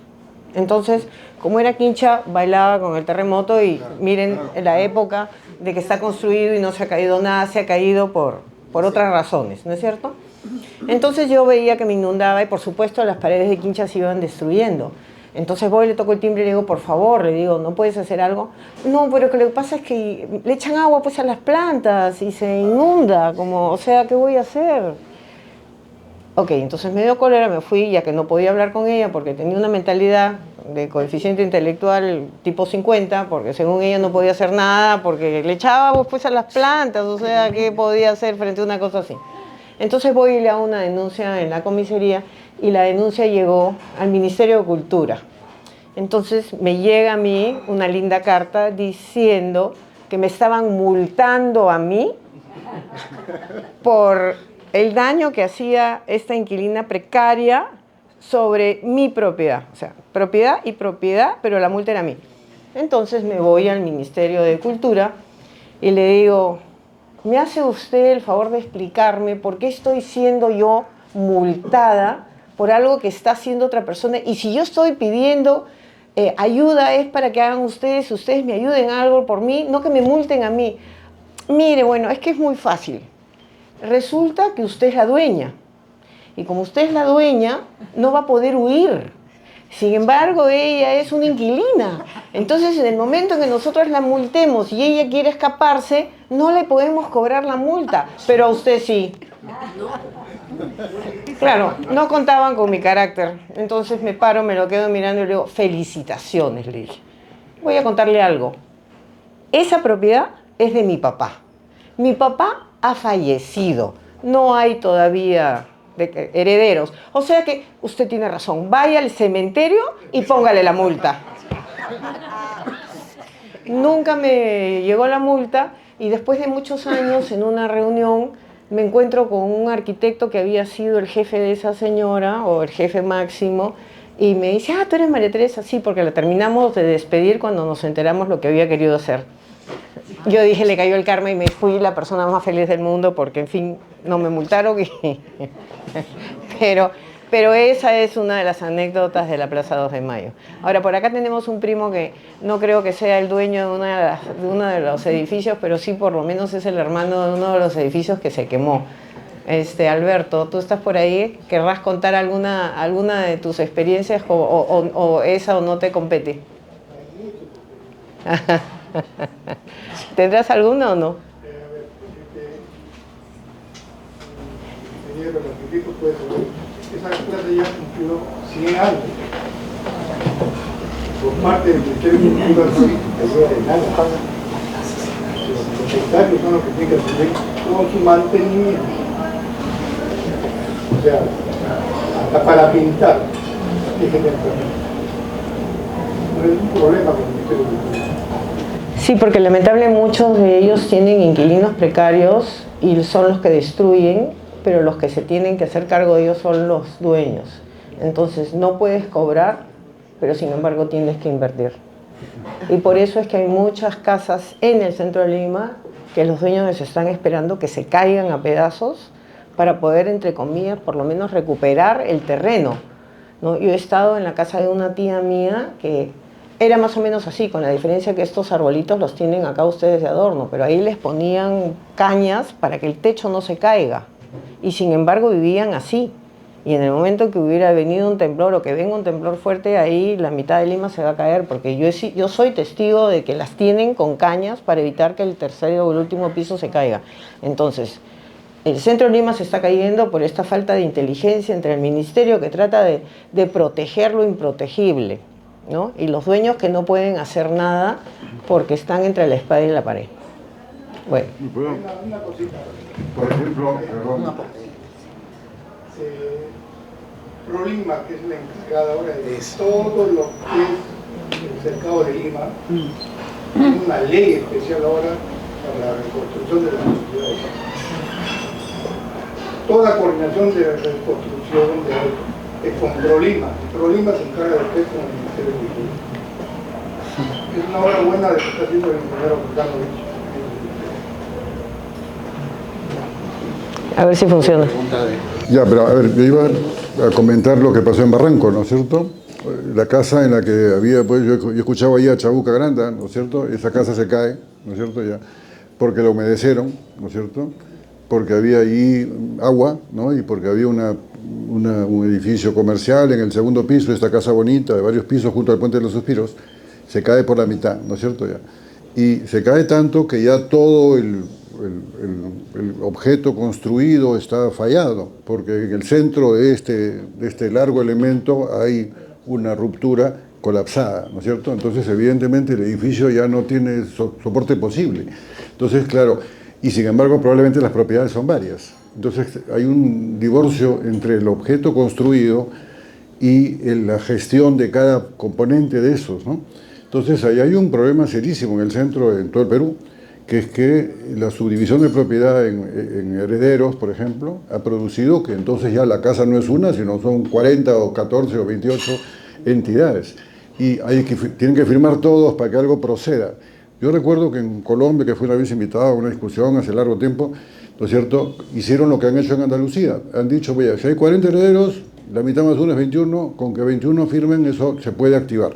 Entonces, como era quincha, bailaba con el terremoto y miren la época de que está construido y no se ha caído nada, se ha caído por otras razones, ¿no es cierto? Entonces yo veía que me inundaba y por supuesto las paredes de quincha se iban destruyendo. Entonces voy, le toco el timbre y le digo, por favor, le digo, ¿no puedes hacer algo? No, pero lo que pasa es que le echan agua pues a las plantas y se inunda, como, o sea, ¿qué voy a hacer? Ok, entonces me dio cólera, me fui, ya que no podía hablar con ella porque tenía una mentalidad de coeficiente intelectual tipo 50, porque según ella no podía hacer nada, porque le echaba agua pues a las plantas, o sea, ¿qué podía hacer frente a una cosa así? Entonces voy y le hago una denuncia en la comisaría y la denuncia llegó al Ministerio de Cultura. Entonces me llega a mí una linda carta diciendo que me estaban multando a mí por el daño que hacía esta inquilina precaria sobre mi propiedad. O sea, propiedad y propiedad, pero la multa era a mí. Entonces me voy al Ministerio de Cultura y le digo, ¿me hace usted el favor de explicarme por qué estoy siendo yo multada por algo que está haciendo otra persona? Y si yo estoy pidiendo ayuda es para que hagan ustedes me ayuden a algo por mí, no que me multen a mí. Mire, bueno, es que es muy fácil. Resulta que usted es la dueña. Y como usted es la dueña, no va a poder huir. Sin embargo, ella es una inquilina. Entonces, en el momento en que nosotros la multemos y ella quiere escaparse, no le podemos cobrar la multa. Pero a usted sí. Claro, no contaban con mi carácter. Entonces me paro, me lo quedo mirando y le digo, felicitaciones, le dije. Voy a contarle algo. Esa propiedad es de mi papá. Mi papá ha fallecido. No hay todavía herederos. O sea que usted tiene razón. Vaya al cementerio y póngale la multa. Nunca me llegó la multa y después de muchos años en una reunión me encuentro con un arquitecto que había sido el jefe de esa señora o el jefe máximo y me dice, tú eres María Teresa, sí, porque la terminamos de despedir cuando nos enteramos lo que había querido hacer. Yo dije, le cayó el karma y me fui la persona más feliz del mundo porque, en fin, no me multaron. Pero esa es una de las anécdotas de la Plaza 2 de Mayo. Ahora, por acá tenemos un primo que no creo que sea el dueño de uno de los edificios, pero sí por lo menos es el hermano de uno de los edificios que se quemó. Alberto, ¿tú estás por ahí? ¿Querrás contar alguna de tus experiencias o esa o no te compete? ¿Tendrás alguna o no? Ingeniero, los arquitectos pueden saber. Esa plaza ya cumplió 100 años. Por parte del Ministerio de Cultura no hay idea de nada. Los secretarios son los que tienen que hacer con su mantenimiento. O sea, hasta para pintar, hay que tener. No es un problema con el Ministerio de Cultura. Sí, porque lamentablemente muchos de ellos tienen inquilinos precarios y son los que destruyen, pero los que se tienen que hacer cargo de ellos son los dueños. Entonces no puedes cobrar, pero sin embargo tienes que invertir. Y por eso es que hay muchas casas en el centro de Lima que los dueños les están esperando que se caigan a pedazos para poder, entre comillas, por lo menos recuperar el terreno, ¿no? Yo he estado en la casa de una tía mía que era más o menos así, con la diferencia que estos arbolitos los tienen acá ustedes de adorno, pero ahí les ponían cañas para que el techo no se caiga. Y sin embargo vivían así. Y en el momento que hubiera venido un temblor o que venga un temblor fuerte, ahí la mitad de Lima se va a caer, porque yo soy testigo de que las tienen con cañas para evitar que el tercero o el último piso se caiga. Entonces, el centro de Lima se está cayendo por esta falta de inteligencia entre el ministerio que trata de proteger lo improtegible, ¿no? Y los dueños que no pueden hacer nada porque están entre la espada y la pared. Bueno. Una cosita. Por ejemplo, Prolima, que es la encargada ahora de todo lo que es el cercado de Lima, tiene una ley especial ahora para la reconstrucción de las ciudades. Toda coordinación de reconstrucción es con Prolima. Prolima se encarga de usted con el Ministerio de Cultura. Es una obra buena de que está haciendo el ingeniero Bogdanovich. A ver si funciona. ya, pero a ver, yo iba a comentar lo que pasó en Barranco, ¿no es cierto? la casa en la que había, pues yo escuchaba ahí a Chabuca Granda, ¿no es cierto? Esa casa se cae, ¿no es cierto? Ya, porque la humedecieron, ¿no es cierto? Porque había ahí agua, ¿no? Y porque había un edificio comercial en el segundo piso, esta casa bonita de varios pisos junto al Puente de los Suspiros, se cae por la mitad, ¿no es cierto? Ya. Y se cae tanto que ya todo el objeto construido está fallado, porque en el centro de este largo elemento hay una ruptura colapsada, ¿no es cierto? Entonces, evidentemente, el edificio ya no tiene soporte posible. Entonces, claro, y sin embargo, probablemente las propiedades son varias. Entonces, hay un divorcio entre el objeto construido y la gestión de cada componente de esos, ¿no? Entonces, ahí hay un problema serísimo en el centro, en todo el Perú, que es que la subdivisión de propiedad en herederos, por ejemplo, ha producido que entonces ya la casa no es una, sino son 40 o 14 o 28 entidades. Y tienen que firmar todos para que algo proceda. Yo recuerdo que en Colombia, que fui una vez invitado a una discusión hace largo tiempo, ¿no es cierto?, hicieron lo que han hecho en Andalucía. Han dicho, vaya, si hay 40 herederos, la mitad más uno es 21, con que 21 firmen, eso se puede activar,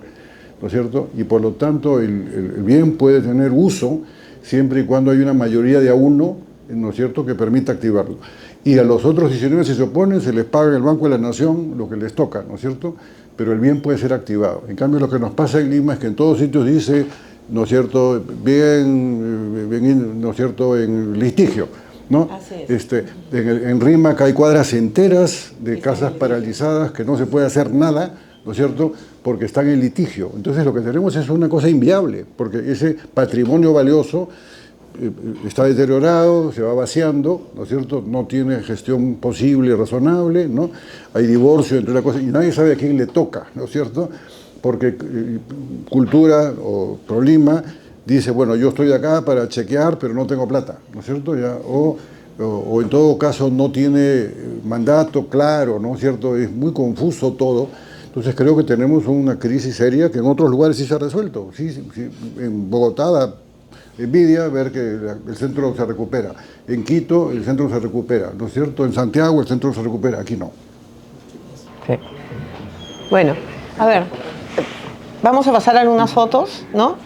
¿no es cierto? Y por lo tanto, el bien puede tener uso siempre y cuando hay una mayoría de a uno, ¿no es cierto?, que permita activarlo. Y a los otros 19, si se oponen, se les paga en el Banco de la Nación lo que les toca, ¿no es cierto?, pero el bien puede ser activado. En cambio, lo que nos pasa en Lima es que en todos sitios dice, ¿no es cierto?, bien, ¿no es cierto?, en litigio, ¿no? Así es. En Rímac hay cuadras enteras de casas paralizadas que no se puede hacer nada, ¿no es cierto?, porque están en litigio. Entonces lo que tenemos es una cosa inviable, porque ese patrimonio valioso está deteriorado, se va vaciando, ¿no es cierto?, no tiene gestión posible, razonable, ¿no? Hay divorcio entre una cosa y nadie sabe a quién le toca, ¿no es cierto?, porque Cultura o Prolima dice, bueno, yo estoy acá para chequear, pero no tengo plata, ¿no es cierto? Ya, o en todo caso no tiene mandato claro, ¿no es cierto? Es muy confuso todo. Entonces creo que tenemos una crisis seria que en otros lugares sí se ha resuelto. Sí, en Bogotá da envidia ver que el centro se recupera. En Quito el centro se recupera, ¿no es cierto? En Santiago el centro se recupera, aquí no. Sí. Bueno, a ver, vamos a pasar algunas fotos, ¿no?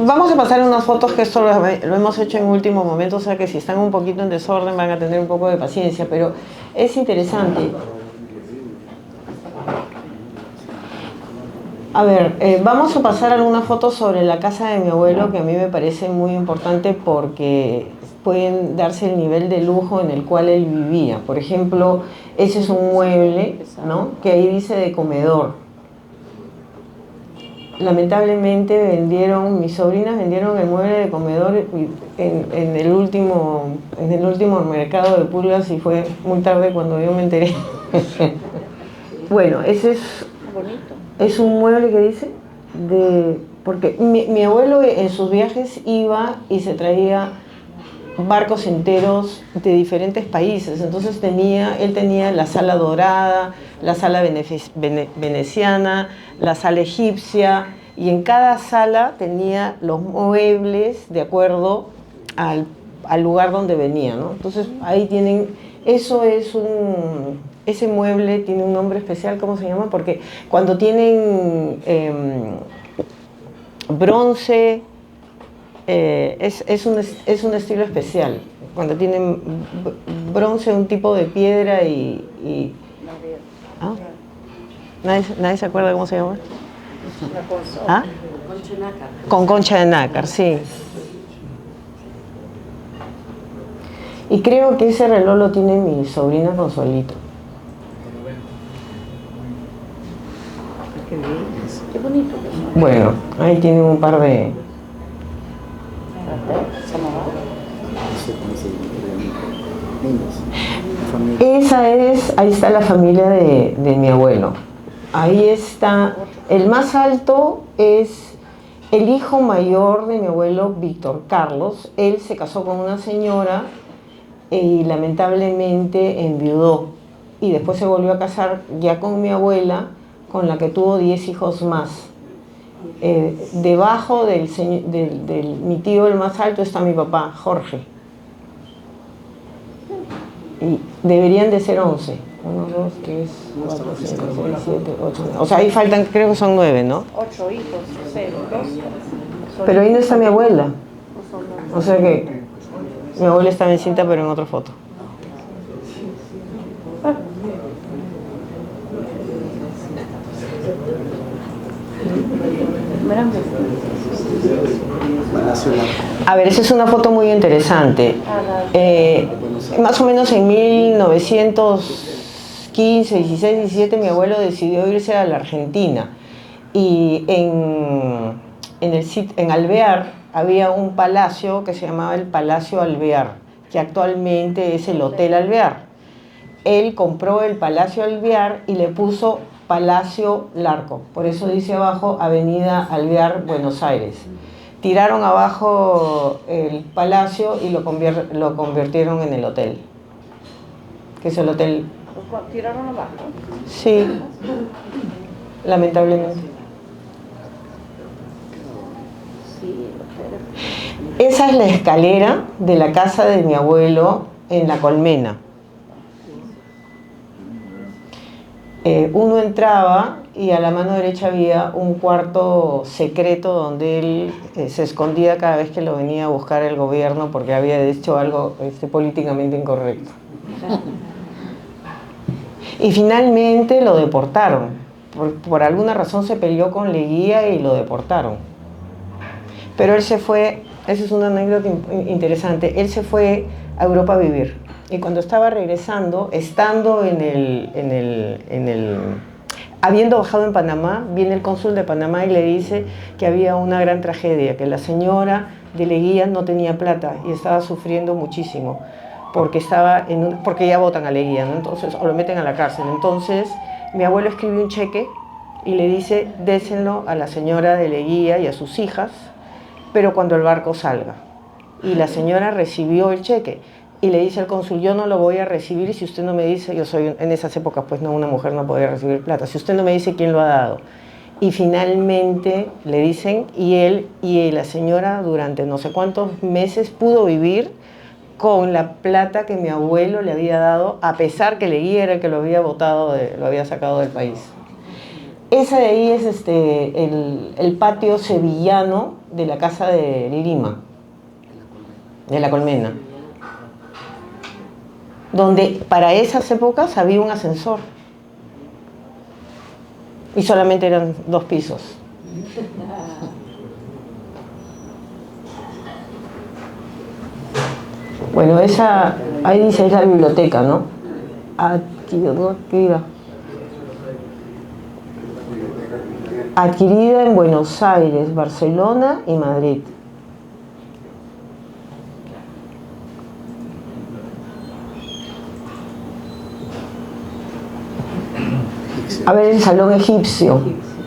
Vamos a pasar unas fotos que esto lo hemos hecho en último momento, o sea que si están un poquito en desorden van a tener un poco de paciencia, pero es interesante. A ver, vamos a pasar algunas fotos sobre la casa de mi abuelo, que a mí me parece muy importante porque pueden darse el nivel de lujo en el cual él vivía. Por ejemplo, ese es un mueble, ¿no?, que ahí dice de comedor. Lamentablemente mis sobrinas vendieron el mueble de comedor en el último mercado de pulgas y fue muy tarde cuando yo me enteré. Bueno, ese es un mueble que dice porque mi abuelo en sus viajes iba y se traía barcos enteros de diferentes países. Entonces él tenía la sala dorada, la sala veneciana, la sala egipcia, y en cada sala tenía los muebles de acuerdo al lugar donde venía, ¿no? Entonces ahí tienen, ese mueble tiene un nombre especial, ¿cómo se llama? Porque cuando tienen bronce, es un estilo especial. Cuando tienen bronce, un tipo de piedra ¿Ah? ¿Nadie se acuerda cómo se llama? ¿Ah? Concha de nácar. Con concha de nácar, sí. Y creo que ese reloj lo tiene mi sobrina Consuelito. Qué bien, qué bonito. Bueno, ahí tienen un par de... Ahí está la familia de mi abuelo. Ahí está, el más alto es el hijo mayor de mi abuelo, Víctor Carlos. Él se casó con una señora y lamentablemente enviudó. Y después se volvió a casar ya con mi abuela, con la que tuvo 10 hijos más. Debajo de mi tío, el más alto, está mi papá, Jorge. Y deberían de ser 11. 1, 2, 3, 4, 5, 6, 7, 8. O sea, ahí faltan, creo que son 9, ¿no? 8 hijos, 0, 2. Pero ahí no está mi abuela. O sea que mi abuela estaba encinta, pero en otra foto. A ver, esa es una foto muy interesante. Más o menos en 1915, 16, 17, mi abuelo decidió irse a la Argentina. Y en Alvear había un palacio que se llamaba el Palacio Alvear, que actualmente es el Hotel Alvear. Él compró el Palacio Alvear y le puso Palacio Larco. Por eso dice abajo Avenida Alvear, Buenos Aires. Tiraron abajo el palacio y lo convirtieron en el hotel, que es el hotel. ¿Lo tiraron abajo? Sí, lamentablemente. Esa es la escalera de la casa de mi abuelo en La Colmena. Uno entraba y a la mano derecha había un cuarto secreto donde él se escondía cada vez que lo venía a buscar el gobierno porque había hecho algo políticamente incorrecto. Y finalmente lo deportaron. Por alguna razón se peleó con Leguía y lo deportaron. Pero él se fue, esa es una anécdota interesante, él se fue a Europa a vivir. Y cuando estaba regresando, estando habiendo bajado en Panamá, viene el cónsul de Panamá y le dice que había una gran tragedia, que la señora de Leguía no tenía plata y estaba sufriendo muchísimo, porque ya votan a Leguía, ¿no? Entonces, o lo meten a la cárcel. Entonces, mi abuelo escribe un cheque y le dice, désenlo a la señora de Leguía y a sus hijas, pero cuando el barco salga. Y la señora recibió el cheque. Y le dice al cónsul, yo no lo voy a recibir si usted no me dice, yo soy, en esas épocas pues no, una mujer no podía recibir plata, si usted no me dice quién lo ha dado. Y finalmente le dicen, y él y la señora durante no sé cuántos meses pudo vivir con la plata que mi abuelo le había dado, a pesar que Leguía era el que lo había votado, lo había sacado del país. Esa de ahí es el patio sevillano de la casa de Lima, de La Colmena, donde para esas épocas había un ascensor y solamente eran 2 pisos. Bueno, esa, ahí dice, es la biblioteca, ¿no? Adquirida en Buenos Aires, Barcelona y Madrid. A ver, el salón egipcio.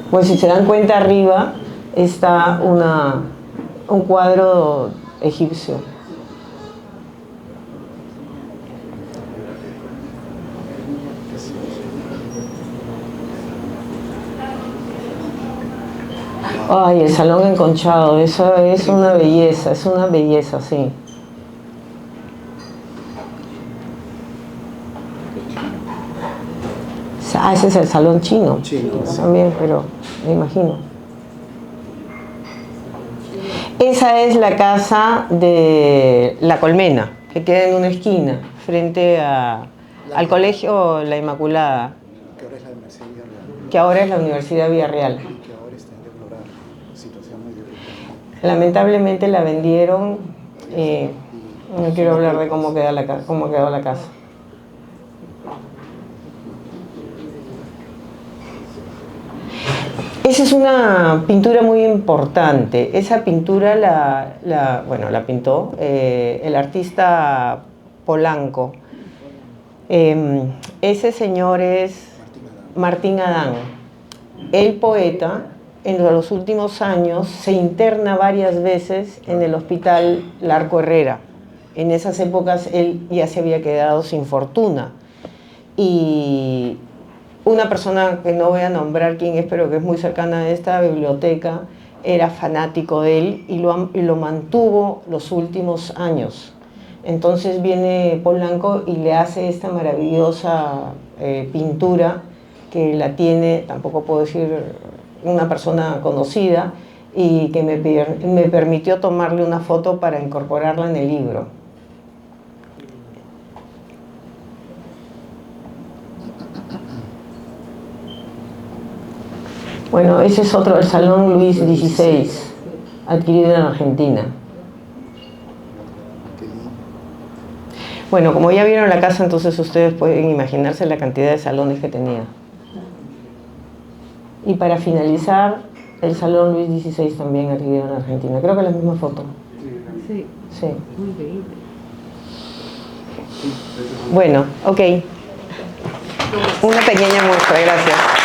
Pues si se dan cuenta, arriba está un cuadro egipcio. Ay, el salón enconchado, eso es una belleza, sí. Ah, ese es el salón chino. También, pero me imagino. Esa es la casa de La Colmena, que queda en una esquina, frente al colegio La Inmaculada, que ahora es la Universidad Villarreal. Lamentablemente la vendieron, no quiero hablar de cómo quedó la casa. Esa es una pintura muy importante. Esa pintura la pintó el artista Polanco. Ese señor es Martín Adán. El poeta, en los últimos años, se interna varias veces en el hospital Larco Herrera. En esas épocas él ya se había quedado sin fortuna. Y una persona que no voy a nombrar quién es, pero que es muy cercana a esta biblioteca, era fanático de él y lo mantuvo los últimos años. Entonces viene Paul Blanco y le hace esta maravillosa pintura que la tiene, tampoco puedo decir una persona conocida, y que me permitió tomarle una foto para incorporarla en el libro. Bueno, ese es otro, el Salón Luis XVI, adquirido en Argentina. Bueno, como ya vieron la casa, entonces ustedes pueden imaginarse la cantidad de salones que tenía. Y para finalizar, el Salón Luis XVI también adquirido en Argentina. Creo que la misma foto. Sí, Sí. muy bien. Bueno, ok. Una pequeña muestra, gracias.